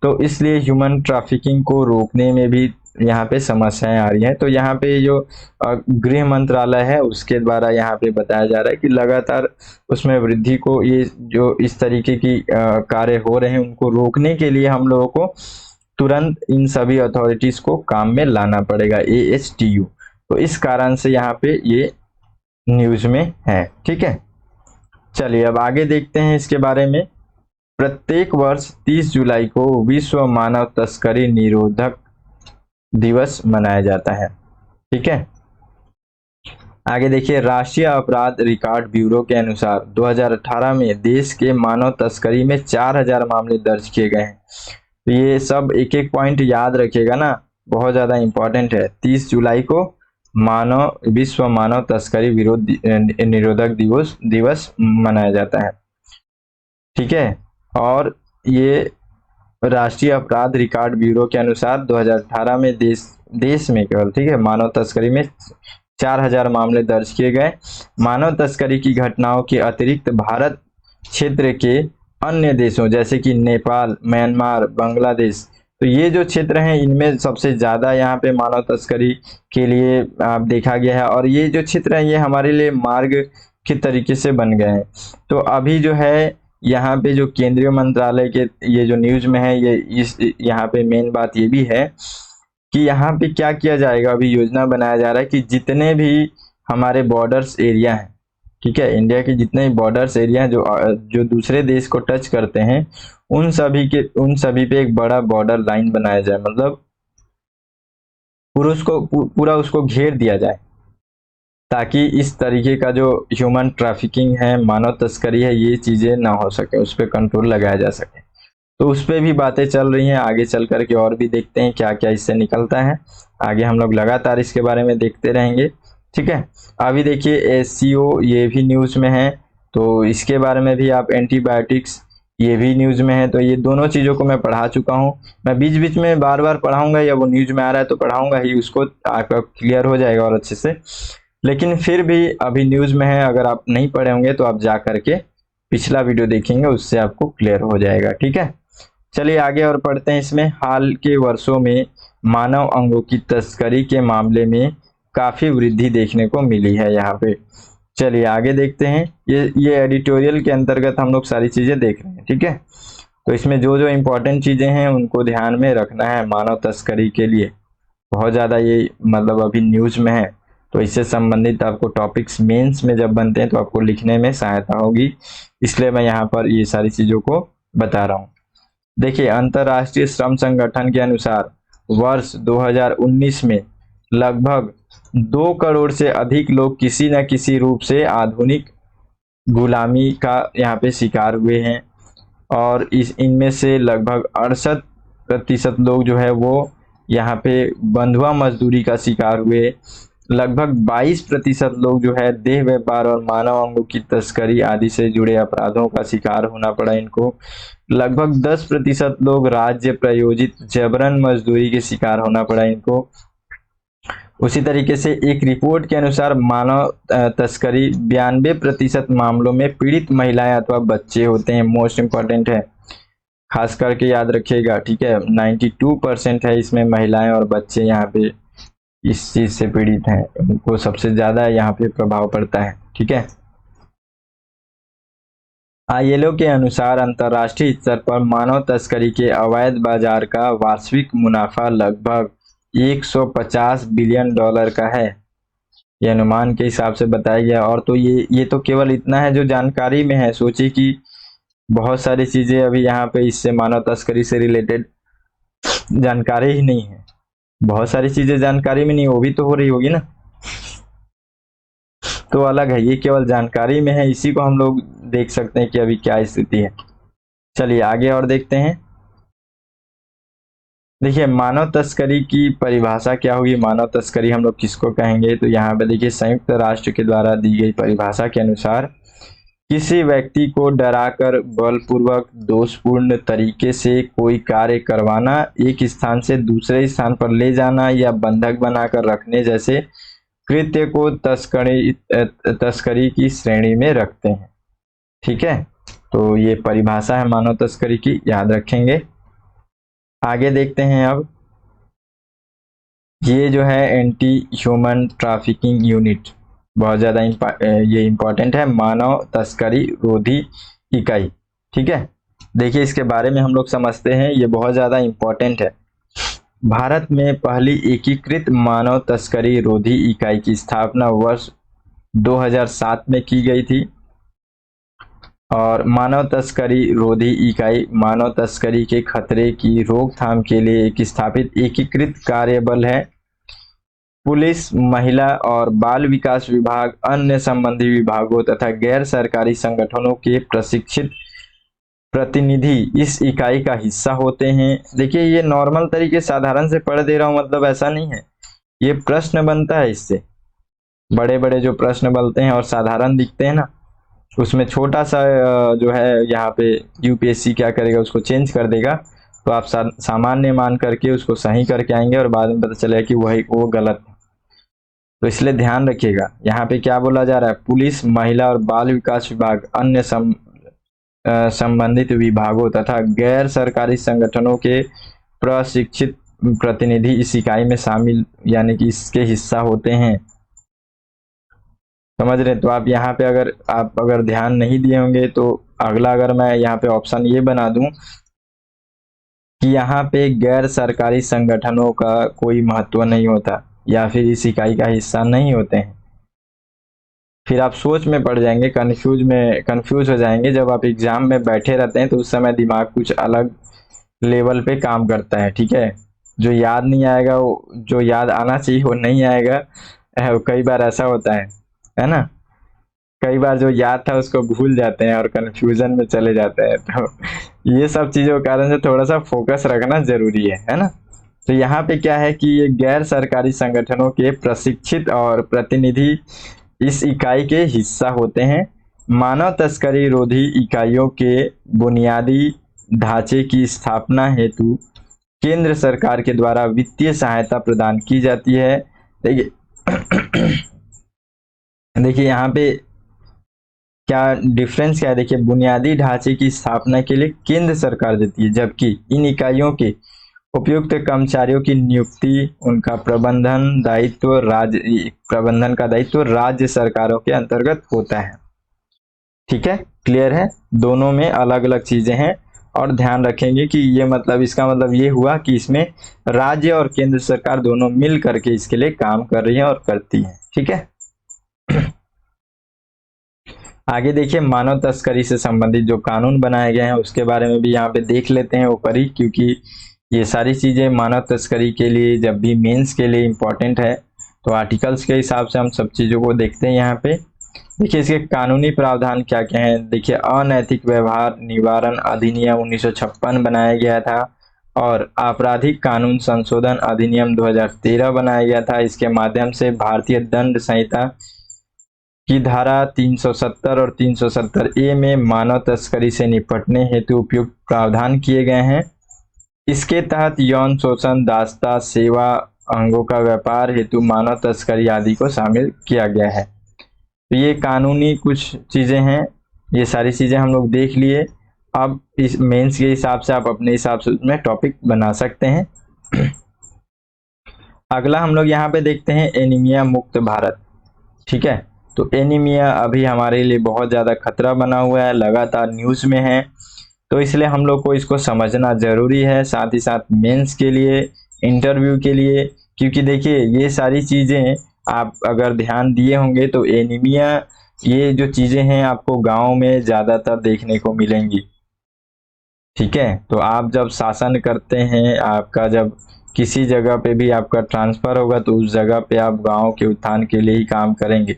तो इसलिए ह्यूमन ट्रैफिकिंग को रोकने में भी यहाँ पे समस्याएं आ रही हैं। तो यहाँ पे जो गृह मंत्रालय है उसके द्वारा यहाँ पे बताया जा रहा है कि लगातार उसमें वृद्धि को, ये जो इस तरीके की कार्य हो रहे हैं उनको रोकने के लिए हम लोगों को तुरंत इन सभी अथॉरिटीज को काम में लाना पड़ेगा, ASTU। तो इस कारण से यहाँ पे ये न्यूज में है, ठीक है। चलिए अब आगे देखते हैं इसके बारे में। प्रत्येक वर्ष 30 जुलाई को विश्व मानव तस्करी निरोधक दिवस मनाया जाता है, ठीक है। आगे देखिए, राष्ट्रीय अपराध रिकॉर्ड ब्यूरो के अनुसार 2018 में देश के मानव तस्करी में 4000 मामले दर्ज किए गए हैं। तो ये सब एक एक पॉइंट याद रखिएगा ना, बहुत ज्यादा इंपॉर्टेंट है। 30 जुलाई को विश्व मानव तस्करी विरोध निरोधक दिवस मनाया जाता है, ठीक है। और ये राष्ट्रीय अपराध रिकॉर्ड ब्यूरो के अनुसार 2018 में देश में केवल, ठीक है, मानव तस्करी में 4000 मामले दर्ज किए गए। मानव तस्करी की घटनाओं के अतिरिक्त भारत क्षेत्र के अन्य देशों जैसे कि नेपाल, म्यांमार, बांग्लादेश, तो ये जो क्षेत्र हैं इनमें सबसे ज्यादा यहाँ पे मानव तस्करी के लिए देखा गया है, और ये जो क्षेत्र है ये हमारे लिए मार्ग के तरीके से बन गए हैं। तो अभी जो है यहाँ पे जो केंद्रीय मंत्रालय के ये जो न्यूज में है, ये यहाँ पे मेन बात ये भी है कि यहाँ पे क्या किया जाएगा, अभी योजना बनाया जा रहा है कि जितने भी हमारे बॉर्डर्स एरिया हैं, ठीक है, इंडिया के जितने बॉर्डर्स एरिया हैं जो दूसरे देश को टच करते हैं, उन सभी पे एक बड़ा बॉर्डर लाइन बनाया जाए, मतलब पूरा उसको घेर दिया जाए, ताकि इस तरीके का जो ह्यूमन ट्रैफिकिंग है, मानव तस्करी है, ये चीजें ना हो सके, उस पर कंट्रोल लगाया जा सके। तो उस पर भी बातें चल रही हैं, आगे चल करके और भी देखते हैं क्या क्या इससे निकलता है। आगे हम लोग लगातार इसके बारे में देखते रहेंगे, ठीक है। अभी देखिए SCO ये भी न्यूज में है, तो इसके बारे में भी आप एंटीबायोटिक्स ये भी न्यूज में है, तो ये दोनों चीजों को मैं पढ़ा चुका हूँ। मैं बीच बीच में बार बार पढ़ाऊंगा, या वो न्यूज में आ रहा है तो पढ़ाऊंगा ही, उसको आपका क्लियर हो जाएगा और अच्छे से। लेकिन फिर भी अभी न्यूज में है, अगर आप नहीं पढ़े होंगे तो आप जा करके पिछला वीडियो देखेंगे, उससे आपको क्लियर हो जाएगा, ठीक है। चलिए आगे और पढ़ते हैं। इसमें हाल के वर्षों में मानव अंगों की तस्करी के मामले में काफी वृद्धि देखने को मिली है यहाँ पे। चलिए आगे देखते हैं। ये एडिटोरियल के अंतर्गत हम लोग सारी चीजें देख रहे हैं, ठीक है। तो इसमें जो जो इम्पोर्टेंट चीजें हैं उनको ध्यान में रखना है मानव तस्करी के लिए। बहुत ज़्यादा ये मतलब अभी न्यूज़ में है, तो इससे संबंधित आपको टॉपिक्स मेंस में जब बनते हैं तो आपको लिखने में सहायता होगी, इसलिए मैं यहाँ पर ये सारी चीज़ों को बता रहा हूँ। देखिए, अंतर्राष्ट्रीय श्रम संगठन के अनुसार वर्ष 2019 में लगभग 2 करोड़ से अधिक लोग किसी न किसी रूप से आधुनिक गुलामी का यहाँ पे शिकार हुए हैं, और इनमें से लगभग 68% लोग जो है वो यहाँ पे बंधुआ मजदूरी का शिकार हुए। लगभग 22% लोग जो है देह व्यापार और मानव अंगों की तस्करी आदि से जुड़े अपराधों का शिकार होना पड़ा इनको। लगभग 10% लोग राज्य प्रायोजित जबरन मजदूरी के शिकार होना पड़ा इनको। उसी तरीके से एक रिपोर्ट के अनुसार मानव तस्करी 92% मामलों में पीड़ित महिलाएं अथवा बच्चे होते हैं। मोस्ट इंपॉर्टेंट है, खास करके याद रखिएगा, ठीक है। 92% है इसमें महिलाएं और बच्चे यहाँ पे इस चीज से पीड़ित हैं, उनको सबसे ज्यादा यहाँ पे प्रभाव पड़ता है, ठीक है। आईएलओ के अनुसार अंतर्राष्ट्रीय स्तर पर मानव तस्करी के अवैध बाजार का वार्षिक मुनाफा लगभग 150 बिलियन डॉलर का है, ये अनुमान के हिसाब से बताया गया। और तो ये तो केवल इतना है जो जानकारी में है। सोचिए कि बहुत सारी चीजें अभी यहाँ पे इससे मानव तस्करी से रिलेटेड जानकारी ही नहीं है, बहुत सारी चीजें जानकारी में नहीं, वो भी तो हो रही होगी ना, तो अलग है। ये केवल जानकारी में है, इसी को हम लोग देख सकते हैं कि अभी क्या स्थिति है। चलिए आगे और देखते हैं। देखिए, मानव तस्करी की परिभाषा क्या होगी, मानव तस्करी हम लोग किसको कहेंगे, तो यहाँ पे देखिए संयुक्त राष्ट्र के द्वारा दी गई परिभाषा के अनुसार किसी व्यक्ति को डराकर बलपूर्वक दोषपूर्ण तरीके से कोई कार्य करवाना, एक स्थान से दूसरे स्थान पर ले जाना या बंधक बनाकर रखने जैसे कृत्य को तस्करी की श्रेणी में रखते हैं, ठीक है। तो ये परिभाषा है मानव तस्करी की, याद रखेंगे। आगे देखते हैं अब। ये जो है एंटी ह्यूमन ट्रैफिकिंग यूनिट, बहुत ज़्यादा ये इम्पोर्टेंट है, मानव तस्करी रोधी इकाई, ठीक है। देखिए इसके बारे में हम लोग समझते हैं, ये बहुत ज़्यादा इम्पोर्टेंट है। भारत में पहली एकीकृत मानव तस्करी रोधी इकाई की स्थापना वर्ष 2007 में की गई थी, और मानव तस्करी रोधी इकाई मानव तस्करी के खतरे की रोकथाम के लिए एक स्थापित एकीकृत कार्यबल है। पुलिस, महिला और बाल विकास विभाग, अन्य संबंधी विभागों तथा गैर सरकारी संगठनों के प्रशिक्षित प्रतिनिधि इस इकाई का हिस्सा होते हैं। देखिए ये नॉर्मल तरीके साधारण से पढ़ दे रहा हूं, मतलब ऐसा नहीं है, ये प्रश्न बनता है इससे। बड़े बड़े जो प्रश्न बनते हैं और साधारण दिखते हैं ना, उसमें छोटा सा जो है यहाँ पे यूपीएससी क्या करेगा, उसको चेंज कर देगा, तो आप सामान्य मान करके उसको सही करके आएंगे और बाद में पता चलेगा कि वो गलत है। तो इसलिए ध्यान रखिएगा, यहाँ पे क्या बोला जा रहा है, पुलिस, महिला और बाल विकास विभाग, अन्य संबंधित विभागों तथा गैर सरकारी संगठनों के प्रशिक्षित प्रतिनिधि इस इकाई में शामिल यानी कि इसके हिस्सा होते हैं, समझ रहे। तो आप यहाँ पे अगर ध्यान नहीं दिए होंगे तो अगला अगर मैं यहाँ पे ऑप्शन ये बना दूं कि यहाँ पे गैर सरकारी संगठनों का कोई महत्व नहीं होता या फिर इस इकाई का हिस्सा नहीं होते हैं, फिर आप सोच में पड़ जाएंगे, कंफ्यूज हो जाएंगे। जब आप एग्जाम में बैठे रहते हैं तो उस समय दिमाग कुछ अलग लेवल पे काम करता है, ठीक है। जो याद नहीं आएगा, जो याद आना चाहिए वो नहीं आएगा। कई बार ऐसा होता है ना, कई बार जो याद था उसको भूल जाते हैं और कंफ्यूजन में चले जाते हैं। तो ये सब चीजों के कारण से थोड़ा सा फोकस रखना जरूरी है ना। तो यहाँ पे क्या है कि ये गैर सरकारी संगठनों के प्रशिक्षित और प्रतिनिधि इस इकाई के हिस्सा होते हैं। मानव तस्करी रोधी इकाइयों के बुनियादी ढांचे की स्थापना हेतु केंद्र सरकार के द्वारा वित्तीय सहायता प्रदान की जाती है। देखिए यहाँ पे क्या डिफरेंस क्या है, देखिए बुनियादी ढांचे की स्थापना के लिए केंद्र सरकार देती है, जबकि इन इकाइयों के उपयुक्त कर्मचारियों की नियुक्ति, उनका प्रबंधन का दायित्व राज्य सरकारों के अंतर्गत होता है। ठीक है, क्लियर है, दोनों में अलग अलग चीजें हैं। और ध्यान रखेंगे कि ये मतलब इसका मतलब ये हुआ कि इसमें राज्य और केंद्र सरकार दोनों मिल करके इसके लिए काम कर रही है और करती है। ठीक है, आगे देखिए मानव तस्करी से संबंधित जो कानून बनाए गए हैं उसके बारे में भी यहाँ पे देख लेते हैं ऊपर ही, क्योंकि ये सारी चीजें मानव तस्करी के लिए जब भी मेंस के लिए इम्पोर्टेंट है, तो आर्टिकल्स के हिसाब से हम सब चीजों को देखते हैं। यहाँ पे देखिए इसके कानूनी प्रावधान क्या क्या है। देखिए अनैतिक व्यवहार निवारण अधिनियम 1956 बनाया गया था, और आपराधिक कानून संशोधन अधिनियम 2013 बनाया गया था। इसके माध्यम से भारतीय दंड संहिता की धारा 370 और 370 ए में मानव तस्करी से निपटने हेतु उपयुक्त प्रावधान किए गए हैं। इसके तहत यौन शोषण, दासता, सेवा, अंगों का व्यापार हेतु मानव तस्करी आदि को शामिल किया गया है। तो ये कानूनी कुछ चीजें हैं, ये सारी चीजें हम लोग देख लिए। अब इस मेंस के हिसाब से आप अपने हिसाब से उसमें टॉपिक बना सकते हैं। अगला हम लोग यहाँ पे देखते हैं एनीमिया मुक्त भारत। ठीक है, तो एनीमिया अभी हमारे लिए बहुत ज़्यादा खतरा बना हुआ है, लगातार न्यूज़ में है, तो इसलिए हम लोग को इसको समझना ज़रूरी है, साथ ही साथ मेंस के लिए, इंटरव्यू के लिए। क्योंकि देखिए ये सारी चीज़ें आप अगर ध्यान दिए होंगे तो एनीमिया, ये जो चीज़ें हैं आपको गाँव में ज़्यादातर देखने को मिलेंगी। ठीक है, तो आप जब शासन करते हैं, आपका जब किसी जगह पे भी आपका ट्रांसफ़र होगा तो उस जगह पे आप गाँव के उत्थान के लिए ही काम करेंगे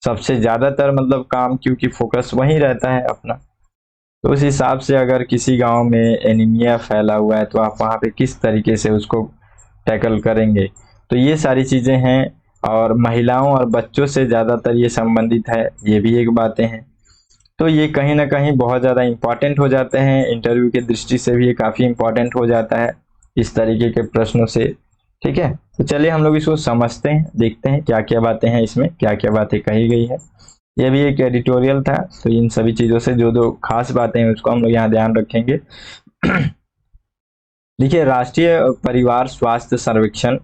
सबसे ज्यादातर, मतलब काम, क्योंकि फोकस वहीं रहता है अपना। तो उस हिसाब से अगर किसी गांव में एनीमिया फैला हुआ है तो आप वहां पे किस तरीके से उसको टैकल करेंगे, तो ये सारी चीजें हैं। और महिलाओं और बच्चों से ज्यादातर ये संबंधित है, ये भी एक बातें हैं। तो ये कहीं ना कहीं बहुत ज़्यादा इम्पॉर्टेंट हो जाते हैं, इंटरव्यू की दृष्टि से भी ये काफ़ी इम्पॉर्टेंट हो जाता है इस तरीके के प्रश्नों से। ठीक है, तो चलिए हम लोग इसको समझते हैं, देखते हैं क्या क्या बातें हैं इसमें, क्या क्या बातें कही गई है। यह भी एक एडिटोरियल था, तो इन सभी चीज़ों से जो जो खास बातें हैं उसको हम लोग यहाँ ध्यान रखेंगे। देखिए राष्ट्रीय परिवार स्वास्थ्य सर्वेक्षण,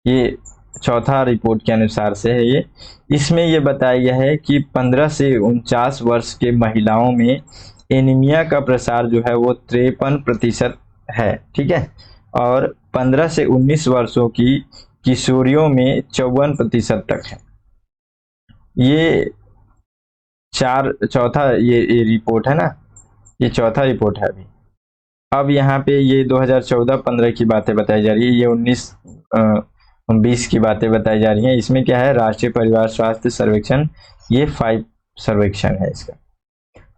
ये चौथा रिपोर्ट के अनुसार से है ये। इसमें ये बताया गया है कि 15 से 49 वर्ष के महिलाओं में एनीमिया का प्रसार जो है वो 53% है। ठीक है, और 15 से 19 वर्षों की किशोरियों में 54% तक है। ये चौथा ये रिपोर्ट है ना, ये चौथा रिपोर्ट है अभी। अब यहाँ पे ये 2014-15 की बातें बताई जा रही है, ये 19-20 की बातें बताई जा रही हैं। इसमें क्या है, राष्ट्रीय परिवार स्वास्थ्य सर्वेक्षण, ये 5 सर्वेक्षण है इसका।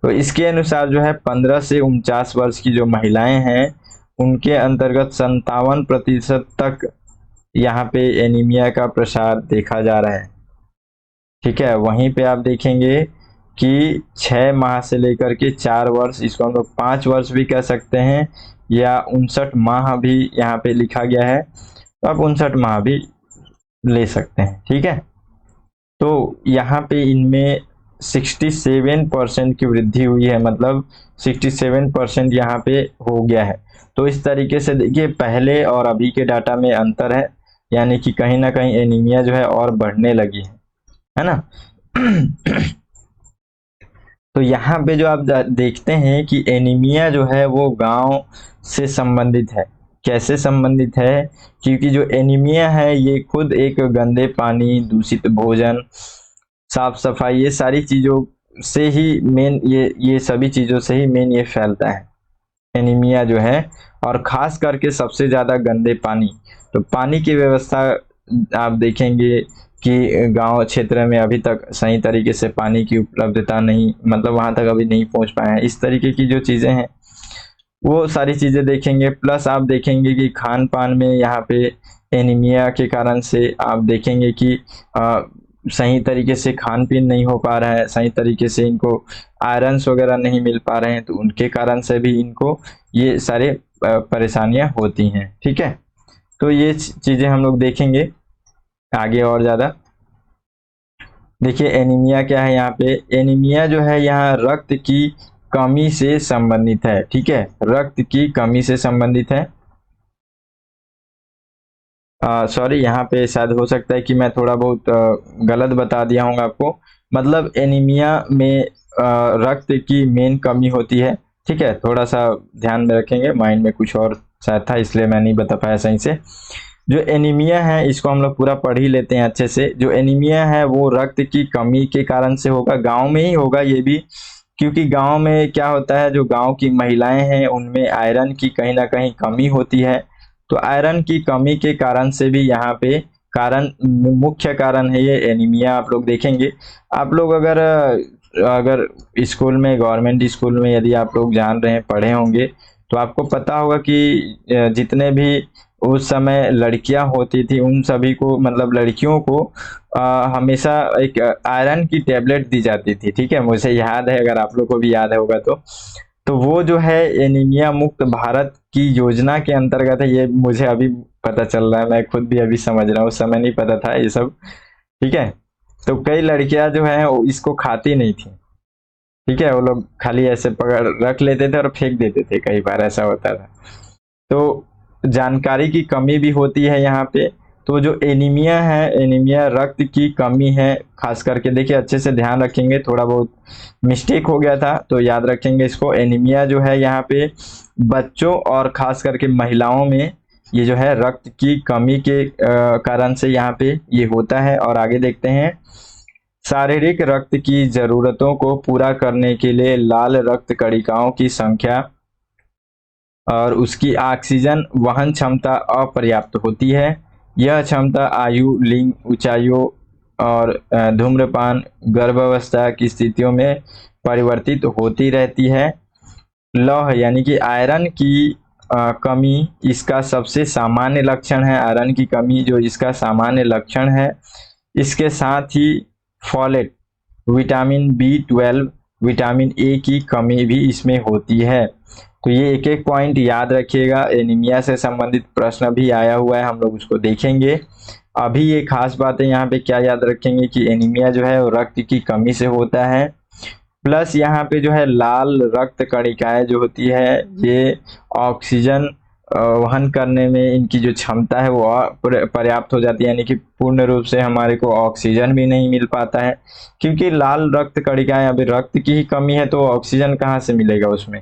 तो इसके अनुसार जो है 15 से 49 वर्ष की जो महिलाएं हैं उनके अंतर्गत 57% तक यहाँ पे एनीमिया का प्रसार देखा जा रहा है। ठीक है, वहीं पे आप देखेंगे कि 6 माह से लेकर के 4 वर्ष, इसको हम लोग 5 वर्ष भी कह सकते हैं, या 59 माह भी यहाँ पे लिखा गया है, तो आप 59 माह भी ले सकते हैं। ठीक है, तो यहाँ पे इनमें 67% की वृद्धि हुई है, मतलब 67% यहाँ पे हो गया है। तो इस तरीके से देखिए पहले और अभी के डाटा में अंतर है, यानी कि कहीं ना कहीं एनीमिया जो है और बढ़ने लगी है ना। तो यहाँ पे जो आप देखते हैं कि एनीमिया जो है वो गांव से संबंधित है। कैसे संबंधित है, क्योंकि जो एनीमिया है ये खुद एक गंदे पानी, दूषित भोजन, साफ सफाई, ये सारी चीज़ों से ही मेन, ये सभी चीज़ों से ही मेन ये फैलता है एनीमिया जो है। और खास करके सबसे ज़्यादा गंदे पानी, तो पानी की व्यवस्था आप देखेंगे कि गांव क्षेत्र में अभी तक सही तरीके से पानी की उपलब्धता नहीं, मतलब वहां तक अभी नहीं पहुंच पाए हैं। इस तरीके की जो चीज़ें हैं वो सारी चीज़ें देखेंगे। प्लस आप देखेंगे कि खान पान में यहाँ पे एनीमिया के कारण से आप देखेंगे कि सही तरीके से खान पीन नहीं हो पा रहा है, सही तरीके से इनको आयरन्स वगैरह नहीं मिल पा रहे हैं, तो उनके कारण से भी इनको ये सारे परेशानियां होती हैं। ठीक है, तो ये चीज़ें हम लोग देखेंगे आगे और ज़्यादा। देखिए एनीमिया क्या है यहाँ पे, एनीमिया जो है यहाँ रक्त की कमी से संबंधित है। ठीक है, रक्त की कमी से संबंधित है। सॉरी, यहाँ पे शायद हो सकता है कि मैं थोड़ा बहुत गलत बता दिया हूँ आपको। मतलब एनीमिया में रक्त की मेन कमी होती है। ठीक है, थोड़ा सा ध्यान में रखेंगे, माइंड में कुछ और शायद था इसलिए मैं नहीं बता पाया सही से। जो एनीमिया है इसको हम लोग पूरा पढ़ ही लेते हैं अच्छे से। जो एनीमिया है वो रक्त की कमी के कारण से होगा, गांव में ही होगा ये भी, क्योंकि गांव में क्या होता है, जो गांव की महिलाएं हैं उनमें आयरन की कहीं ना कहीं कमी होती है। तो आयरन की कमी के कारण से भी यहाँ पे कारण, मुख्य कारण है ये एनीमिया। आप लोग देखेंगे, आप लोग अगर अगर स्कूल में, गवर्नमेंट स्कूल में यदि आप लोग जान रहे हैं, पढ़े होंगे, तो आपको पता होगा कि जितने भी उस समय लड़कियां होती थी उन सभी को, मतलब लड़कियों को हमेशा एक आयरन की टेबलेट दी जाती थी। ठीक है, मुझे याद है, अगर आप लोग को भी याद होगा तो वो जो है एनीमिया मुक्त भारत की योजना के अंतर्गत है। ये मुझे अभी पता चल रहा है, मैं खुद भी अभी समझ रहा हूँ, उस समय नहीं पता था ये सब। ठीक है, तो कई लड़कियां जो है इसको खाती नहीं थी। ठीक है, वो लोग खाली ऐसे पकड़ रख लेते थे और फेंक देते थे, कई बार ऐसा होता था। तो जानकारी की कमी भी होती है यहाँ पे। तो जो एनीमिया है, एनीमिया रक्त की कमी है, खास करके देखिए अच्छे से ध्यान रखेंगे, थोड़ा बहुत मिस्टेक हो गया था तो याद रखेंगे इसको। एनीमिया जो है यहाँ पे बच्चों और खास करके महिलाओं में ये जो है रक्त की कमी के कारण से यहाँ पे ये होता है। और आगे देखते हैं, शारीरिक रक्त की जरूरतों को पूरा करने के लिए लाल रक्त कणिकाओं की संख्या और उसकी ऑक्सीजन वहन क्षमता अपर्याप्त होती है। यह क्षमता आयु, लिंग, ऊंचाइयों और धूम्रपान, गर्भावस्था की स्थितियों में परिवर्तित होती रहती है। लौह यानी कि आयरन की कमी इसका सबसे सामान्य लक्षण है। आयरन की कमी जो इसका सामान्य लक्षण है। इसके साथ ही folate, vitamin B 12, vitamin A की कमी भी इसमें होती है। तो ये एक एक पॉइंट याद रखिएगा। एनीमिया से संबंधित प्रश्न भी आया हुआ है, हम लोग उसको देखेंगे। अभी ये खास बात है, यहाँ पे क्या याद रखेंगे कि एनीमिया जो है वो रक्त की कमी से होता है। प्लस यहाँ पे जो है लाल रक्त कणिकाएं जो होती है ये ऑक्सीजन वहन करने में इनकी जो क्षमता है वो पर्याप्त हो जाती है, यानी कि पूर्ण रूप से हमारे को ऑक्सीजन भी नहीं मिल पाता है, क्योंकि लाल रक्त कणिकाएं, अभी रक्त की ही कमी है तो ऑक्सीजन कहाँ से मिलेगा उसमें।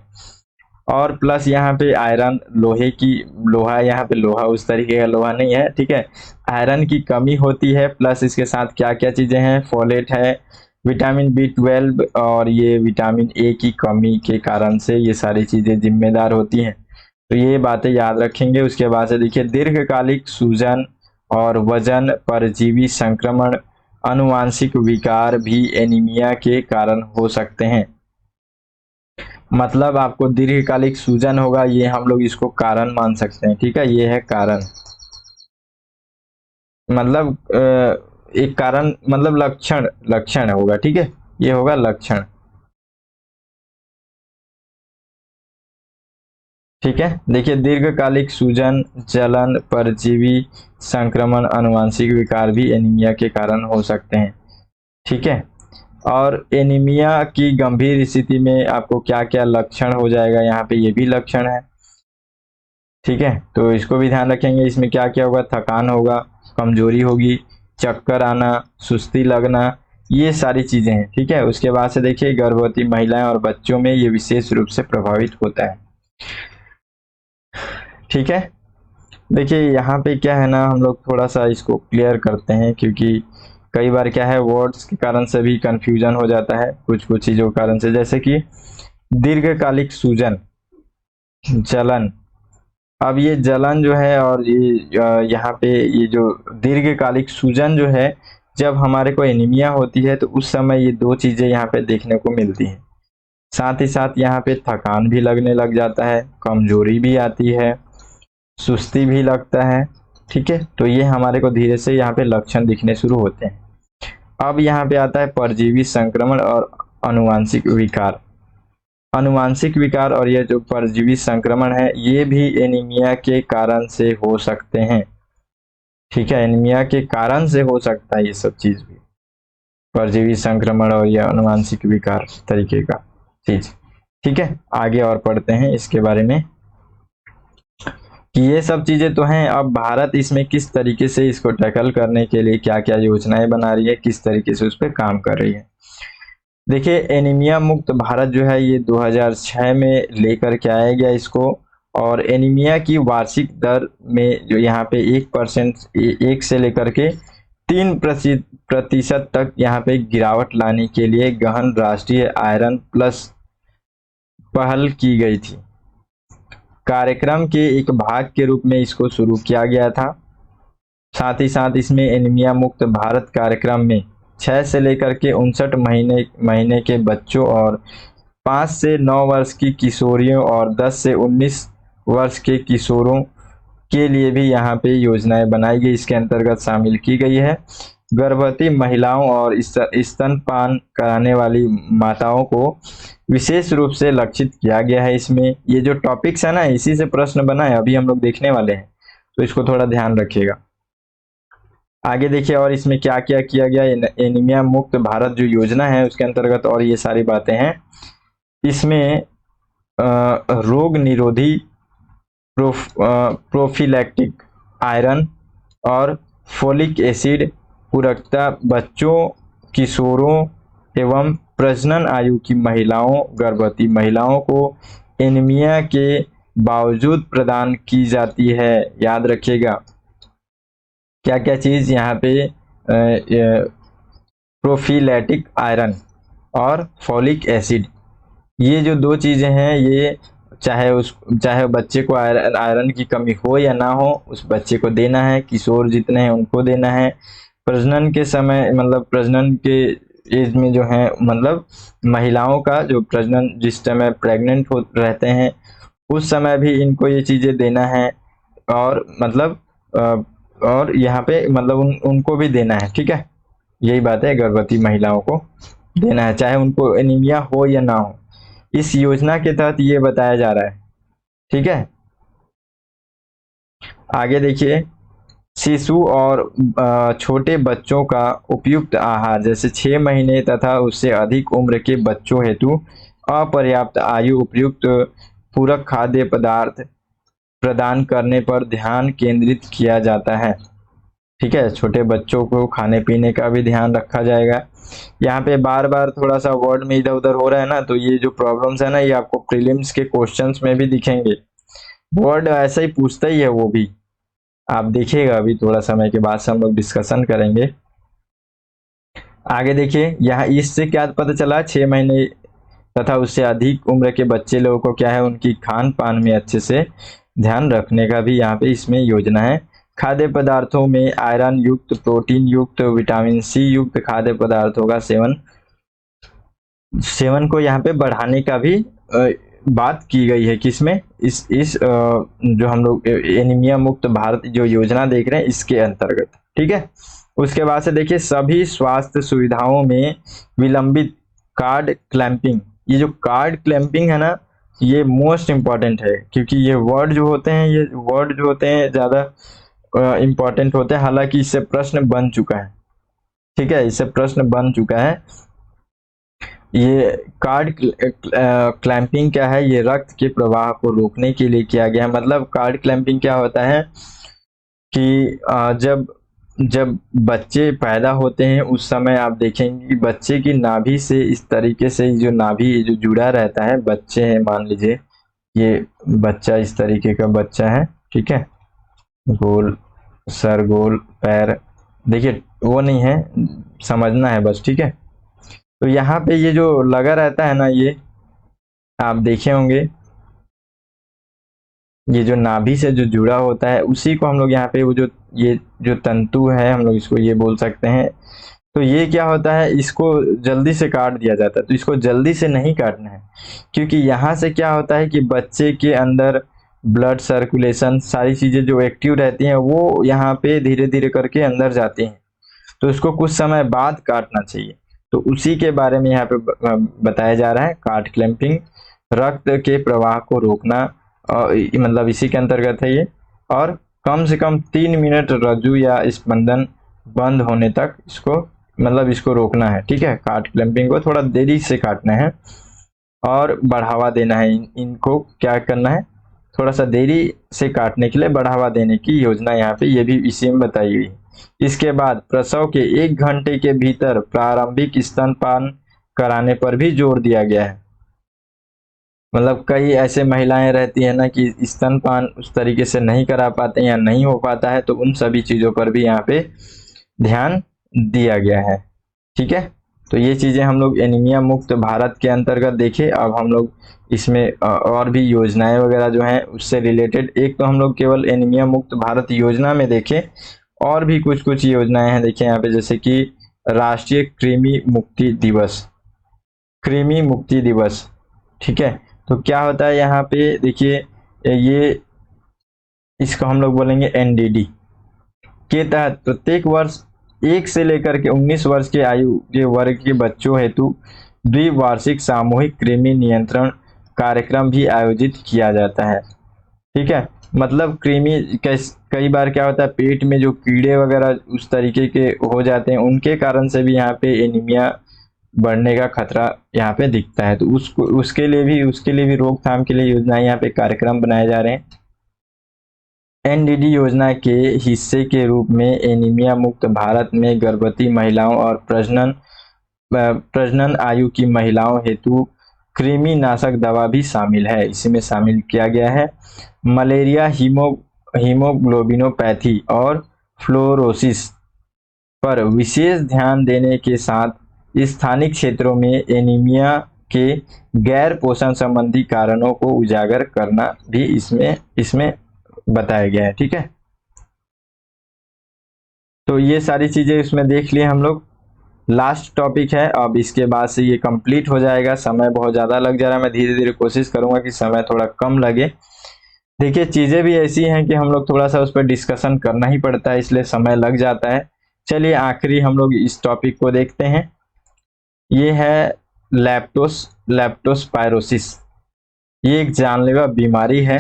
और प्लस यहाँ पे आयरन, लोहे की, लोहा यहाँ पे लोहा उस तरीके का लोहा नहीं है। ठीक है, आयरन की कमी होती है। प्लस इसके साथ क्या क्या चीजें हैं, फोलेट है, विटामिन बी 12 और ये विटामिन ए की कमी के कारण से ये सारी चीजें जिम्मेदार होती हैं। तो ये बातें याद रखेंगे। उसके बाद से देखिए, दीर्घकालिक सूजन और वजन, परजीवी संक्रमण, अनुवांशिक विकार भी एनीमिया के कारण हो सकते हैं। मतलब आपको दीर्घकालिक सूजन होगा, ये हम लोग इसको कारण मान सकते हैं। ठीक है, ये है कारण, मतलब एक कारण मतलब लक्षण, लक्षण होगा। ठीक है, ये होगा लक्षण। ठीक है, देखिए दीर्घकालिक सूजन, जलन, परजीवी संक्रमण, अनुवांशिक विकार भी एनीमिया के कारण हो सकते हैं। ठीक है, और एनीमिया की गंभीर स्थिति में आपको क्या क्या लक्षण हो जाएगा, यहाँ पे ये भी लक्षण है। ठीक है, तो इसको भी ध्यान रखेंगे। इसमें क्या क्या होगा, थकान होगा, कमजोरी होगी, चक्कर आना, सुस्ती लगना, ये सारी चीजें हैं। ठीक है, उसके बाद से देखिए गर्भवती महिलाएं और बच्चों में ये विशेष रूप से प्रभावित होता है। ठीक है, देखिए यहाँ पे क्या है ना, हम लोग थोड़ा सा इसको क्लियर करते हैं, क्योंकि कई बार क्या है वर्ड्स के कारण से भी कंफ्यूजन हो जाता है कुछ कुछ चीजों के कारण से। जैसे कि दीर्घकालिक सूजन, जलन। अब ये जलन जो है और ये यहाँ पे ये जो दीर्घकालिक सूजन जो है, जब हमारे को एनीमिया होती है तो उस समय ये दो चीजें यहाँ पे देखने को मिलती हैं। साथ ही साथ यहाँ पे थकान भी लगने लग जाता है, कमजोरी भी आती है, सुस्ती भी लगता है। ठीक है, तो ये हमारे को धीरे से यहाँ पे लक्षण दिखने शुरू होते हैं। अब यहाँ पे आता है परजीवी संक्रमण और अनुवांशिक विकार। अनुवांशिक विकार और ये जो परजीवी संक्रमण है ये भी एनीमिया के कारण से हो सकते हैं। ठीक है, एनीमिया के कारण से हो सकता है ये सब चीज भी। परजीवी संक्रमण और या अनुवांशिक विकार तरीके का चीज। ठीक है, आगे और पढ़ते हैं इसके बारे में कि ये सब चीजें तो हैं। अब भारत इसमें किस तरीके से इसको टैकल करने के लिए क्या क्या योजनाएं बना रही है, किस तरीके से उस पर काम कर रही है। देखिए, एनीमिया मुक्त भारत जो है ये 2006 में लेकर के आया गया इसको, और एनीमिया की वार्षिक दर में जो यहाँ पे 1% 1 से लेकर के 3% तक यहाँ पे गिरावट लाने के लिए गहन राष्ट्रीय आयरन प्लस पहल की गई थी। कार्यक्रम के एक भाग के रूप में इसको शुरू किया गया था। साथ ही साथ इसमें एनीमिया मुक्त भारत कार्यक्रम में 6 से लेकर के 59 महीने के बच्चों और 5 से 9 वर्ष की किशोरियों और 10 से 19 वर्ष के किशोरों के लिए भी यहाँ पे योजनाएं बनाई गई, इसके अंतर्गत शामिल की गई है। गर्भवती महिलाओं और स्तनपान कराने वाली माताओं को विशेष रूप से लक्षित किया गया है। इसमें ये जो टॉपिक्स है ना, इसी से प्रश्न बना है, अभी हम लोग देखने वाले हैं, तो इसको थोड़ा ध्यान रखिएगा। आगे देखिए और इसमें क्या क्या किया गया। एनीमिया मुक्त भारत जो योजना है उसके अंतर्गत और ये सारी बातें हैं। इसमें रोग निरोधी प्रोफिलैक्टिक आयरन और फोलिक एसिड पूरकता बच्चों, किशोरों एवं प्रजनन आयु की महिलाओं, गर्भवती महिलाओं को एनीमिया के बावजूद प्रदान की जाती है। याद रखिएगा क्या क्या चीज यहाँ पे, प्रोफिलैटिक आयरन और फॉलिक एसिड, ये जो दो चीजें हैं, ये चाहे बच्चे को आयरन की कमी हो या ना हो, उस बच्चे को देना है। किशोर जितने हैं उनको देना है। प्रजनन के समय मतलब प्रजनन के एज में जो है, मतलब महिलाओं का जो प्रजनन जिस समय प्रेग्नेंट हो रहते हैं उस समय भी इनको ये चीजें देना है। और मतलब और यहाँ पे मतलब उनको भी देना है। ठीक है, यही बात है, गर्भवती महिलाओं को देना है चाहे उनको एनीमिया हो या ना हो। इस योजना के तहत ये बताया जा रहा है। ठीक है, आगे देखिए, शिशु और छोटे बच्चों का उपयुक्त आहार, जैसे 6 महीने तथा उससे अधिक उम्र के बच्चों हेतु अपर्याप्त आयु उपयुक्त पूरक खाद्य पदार्थ प्रदान करने पर ध्यान केंद्रित किया जाता है। ठीक है, छोटे बच्चों को खाने पीने का भी ध्यान रखा जाएगा। यहाँ पे बार बार थोड़ा सा वर्ड में इधर उधर हो रहा है ना, तो ये जो प्रॉब्लम्स है ना, ये आपको प्रीलिम्स के क्वेश्चंस में भी दिखेंगे। वर्ड ऐसा ही पूछता ही है, वो भी आप देखिएगा। अभी थोड़ा समय के बाद से हम लोग डिस्कशन करेंगे। आगे देखिए, यहाँ इससे क्या पता चला, 6 महीने तथा उससे अधिक उम्र के बच्चे लोगों को क्या है, उनकी खान पान में अच्छे से ध्यान रखने का भी यहाँ पे इसमें योजना है। खाद्य पदार्थों में आयरन युक्त, प्रोटीन युक्त, विटामिन सी युक्त खाद्य पदार्थों का सेवन को यहाँ पे बढ़ाने का भी बात की गई है। किसमें, इस जो हम लोग एनीमिया मुक्त भारत जो योजना देख रहे हैं इसके अंतर्गत। ठीक है, उसके बाद से देखिए, सभी स्वास्थ्य सुविधाओं में विलंबित कार्ड क्लैंपिंग। ये जो कार्ड क्लैंपिंग है ना, ये मोस्ट इंपॉर्टेंट है, क्योंकि ये वर्ड जो होते हैं ज्यादा इंपॉर्टेंट होते हैं। हालांकि इससे प्रश्न बन चुका है। ठीक है, इससे प्रश्न बन चुका है। ये कार्ड क्लैंपिंग क्या है, ये रक्त के प्रवाह को रोकने के लिए किया गया है। मतलब कार्ड क्लैंपिंग क्या होता है कि जब बच्चे पैदा होते हैं उस समय आप देखेंगे कि बच्चे की नाभि से इस तरीके से जो नाभि जो जुड़ा रहता है, बच्चे हैं मान लीजिए, ये बच्चा इस तरीके का बच्चा है। ठीक है, गोल सर, गोल पैर, देखिए वो नहीं है, समझना है बस। ठीक है, तो यहाँ पे ये जो लगा रहता है ना, ये आप देखे होंगे, ये जो नाभि से जो जुड़ा होता है उसी को हम लोग यहाँ पे वो ये जो तंतु है, हम लोग इसको ये बोल सकते हैं। तो ये क्या होता है, इसको जल्दी से काट दिया जाता है। तो इसको जल्दी से नहीं काटना है, क्योंकि यहाँ से क्या होता है कि बच्चे के अंदर ब्लड सर्कुलेशन, सारी चीजें जो एक्टिव रहती हैं वो यहाँ पे धीरे धीरे करके अंदर जाती हैं। तो इसको कुछ समय बाद काटना चाहिए। तो उसी के बारे में यहाँ पे बताया जा रहा है। कार्ड क्लैंपिंग रक्त के प्रवाह को रोकना, मतलब इसी के अंतर्गत है ये। और कम से कम 3 मिनट रज्जु या स्पंदन बंद होने तक इसको मतलब इसको रोकना है, ठीक है। काट क्लैंपिंग को थोड़ा देरी से काटना है और बढ़ावा देना है। इनको क्या करना है, थोड़ा सा देरी से काटने के लिए बढ़ावा देने की योजना यहाँ पे ये भी इसी में बताई गई। इसके बाद प्रसव के 1 घंटे के भीतर प्रारंभिक स्तनपान कराने पर भी जोर दिया गया है। मतलब कई ऐसे महिलाएं रहती है ना कि स्तनपान उस तरीके से नहीं करा पाते या नहीं हो पाता है, तो उन सभी चीजों पर भी यहाँ पे ध्यान दिया गया है, ठीक है। तो ये चीजें हम लोग एनीमिया मुक्त भारत के अंतर्गत देखे। अब हम लोग इसमें और भी योजनाएं वगैरह जो हैं उससे रिलेटेड, एक तो हम लोग केवल एनीमिया मुक्त भारत योजना में देखे, और भी कुछ कुछ योजनाएं हैं देखिए यहाँ पे, जैसे कि राष्ट्रीय कृमि मुक्ति दिवस, कृमि मुक्ति दिवस, ठीक है। तो क्या होता है यहाँ पे देखिए, ये इसको हम लोग बोलेंगे एनडीडी के तहत प्रत्येक वर्ष 1 से लेकर के 19 वर्ष के आयु के वर्ग के बच्चों हेतु द्विवार्षिक सामूहिक कृमि नियंत्रण कार्यक्रम भी आयोजित किया जाता है, ठीक है। मतलब कृमि कई बार क्या होता है, पेट में जो कीड़े वगैरह उस तरीके के हो जाते हैं, उनके कारण से भी यहाँ पे एनीमिया बढ़ने का खतरा यहाँ पे दिखता है। तो उसके लिए भी रोकथाम के लिए योजनाएं यहाँ पे कार्यक्रम बनाए जा रहे हैं। एनडीडी योजना के हिस्से के रूप में एनीमिया मुक्त भारत में गर्भवती महिलाओं और प्रजनन आयु की महिलाओं हेतु कृमि नाशक दवा भी शामिल है। इसी में शामिल किया गया है मलेरिया, हीमोग्लोबिनोपैथी और फ्लोरोसिस पर विशेष ध्यान देने के साथ स्थानीय क्षेत्रों में एनीमिया के गैर पोषण संबंधी कारणों को उजागर करना भी इसमें बताया गया है, ठीक है। तो ये सारी चीजें इसमें देख लिए हम लोग। लास्ट टॉपिक है, अब इसके बाद से ये कंप्लीट हो जाएगा। समय बहुत ज़्यादा लग जा रहा है, मैं धीरे धीरे कोशिश करूंगा कि समय थोड़ा कम लगे। देखिए चीज़ें भी ऐसी हैं कि हम लोग थोड़ा सा उस पर डिस्कशन करना ही पड़ता है, इसलिए समय लग जाता है। चलिए आखिरी हम लोग इस टॉपिक को देखते हैं। ये है लेप्टोस्पायरोसिस। ये एक जानलेवा बीमारी है,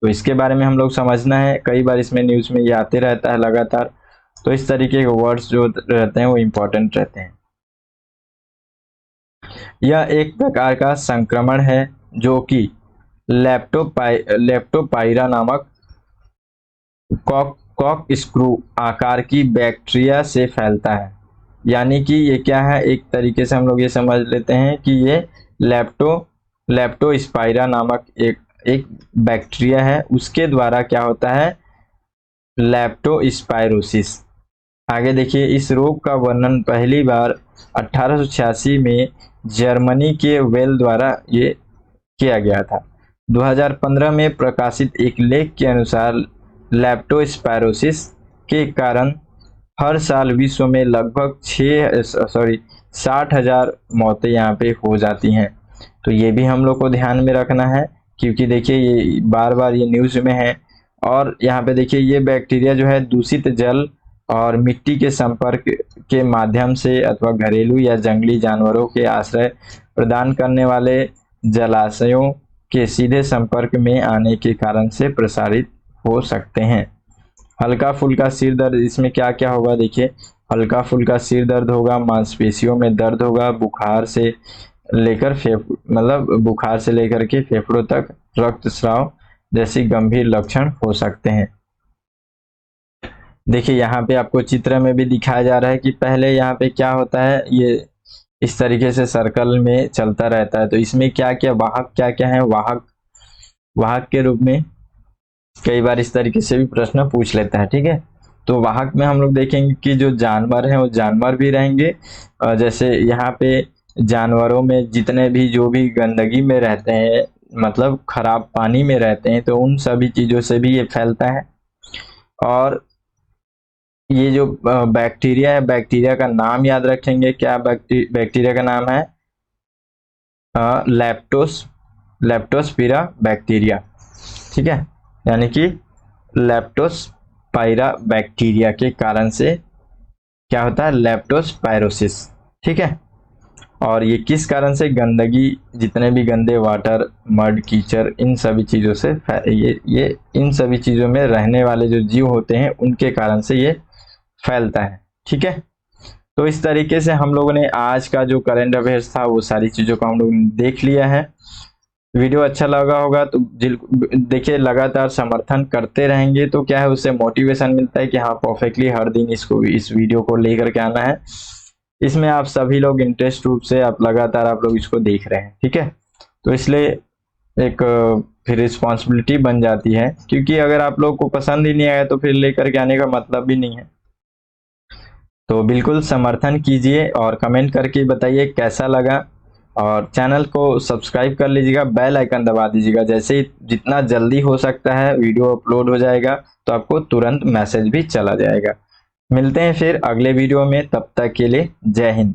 तो इसके बारे में हम लोग समझना है। कई बार इसमें न्यूज़ में ये आते रहता है लगातार, तो इस तरीके के वर्ड्स जो रहते हैं वो इम्पोर्टेंट रहते हैं। यह एक प्रकार का संक्रमण है जो कि लेप्टोपाइरा नामक कॉक स्क्रू आकार की बैक्टीरिया से फैलता है। यानी कि ये क्या है, एक तरीके से हम लोग ये समझ लेते हैं कि ये लेप्टोस्पाइरा नामक एक बैक्टीरिया है, उसके द्वारा क्या होता है, लेप्टोस्पायरोसिस। आगे देखिए, इस रोग का वर्णन पहली बार 1886 में जर्मनी के वेल द्वारा ये किया गया था। 2015 में प्रकाशित एक लेख के अनुसार लेप्टोस्पायरोसिस के कारण हर साल विश्व में लगभग 60,000 मौतें यहाँ पे हो जाती हैं। तो ये भी हम लोग को ध्यान में रखना है, क्योंकि देखिए ये बार बार ये न्यूज़ में है। और यहाँ पे देखिए ये बैक्टीरिया जो है दूषित जल और मिट्टी के संपर्क के माध्यम से अथवा घरेलू या जंगली जानवरों के आश्रय प्रदान करने वाले जलाशयों के सीधे संपर्क में आने के कारण से प्रसारित हो सकते हैं। हल्का फुल्का सिर दर्द, इसमें क्या क्या होगा देखिए, हल्का फुल्का सिर दर्द होगा, मांसपेशियों में दर्द होगा, बुखार से लेकर के फेफड़ों तक रक्तस्राव जैसी गंभीर लक्षण हो सकते हैं। देखिए यहाँ पे आपको चित्र में भी दिखाया जा रहा है कि पहले यहाँ पे क्या होता है, ये इस तरीके से सर्कल में चलता रहता है। तो इसमें क्या क्या वाहक है, वाहक के रूप में कई बार इस तरीके से भी प्रश्न पूछ लेता है, ठीक है। तो वाहक में हम लोग देखेंगे कि जो जानवर हैं वो जानवर भी रहेंगे, जैसे यहाँ पे जानवरों में जितने भी जो भी गंदगी में रहते हैं, मतलब खराब पानी में रहते हैं, तो उन सभी चीज़ों से भी ये फैलता है। और ये जो बैक्टीरिया है, बैक्टीरिया का नाम याद रखेंगे, क्या बैक्टीरिया का नाम है, लेप्टोस्पिरा बैक्टीरिया, ठीक है। यानी कि लेप्टोस्पाइरा बैक्टीरिया के कारण से क्या होता है, लेप्टोस्पायरोसिस, ठीक है। और ये किस कारण से, गंदगी, जितने भी गंदे वाटर, मड, कीचड़, इन सभी चीज़ों से ये इन सभी चीज़ों में रहने वाले जो जीव होते हैं उनके कारण से ये फैलता है, ठीक है। तो इस तरीके से हम लोगों ने आज का जो करंट अफेयर्स था वो सारी चीज़ों को हम लोग ने देख लिया है। वीडियो अच्छा लगा होगा तो देखिए, लगातार समर्थन करते रहेंगे तो क्या है, उससे मोटिवेशन मिलता है कि हाँ परफेक्टली हर दिन इस वीडियो को लेकर के आना है। इसमें आप सभी लोग इंटरेस्ट रूप से आप लगातार आप लोग इसको देख रहे हैं, ठीक है। तो इसलिए एक फिर रिस्पॉन्सिबिलिटी बन जाती है, क्योंकि अगर आप लोग को पसंद ही नहीं आया तो फिर लेकर के आने का मतलब भी नहीं है। तो बिल्कुल समर्थन कीजिए और कमेंट करके बताइए कैसा लगा, और चैनल को सब्सक्राइब कर लीजिएगा, बेल आइकन दबा दीजिएगा। जैसे ही जितना जल्दी हो सकता है वीडियो अपलोड हो जाएगा तो आपको तुरंत मैसेज भी चला जाएगा। मिलते हैं फिर अगले वीडियो में, तब तक के लिए जय हिंद।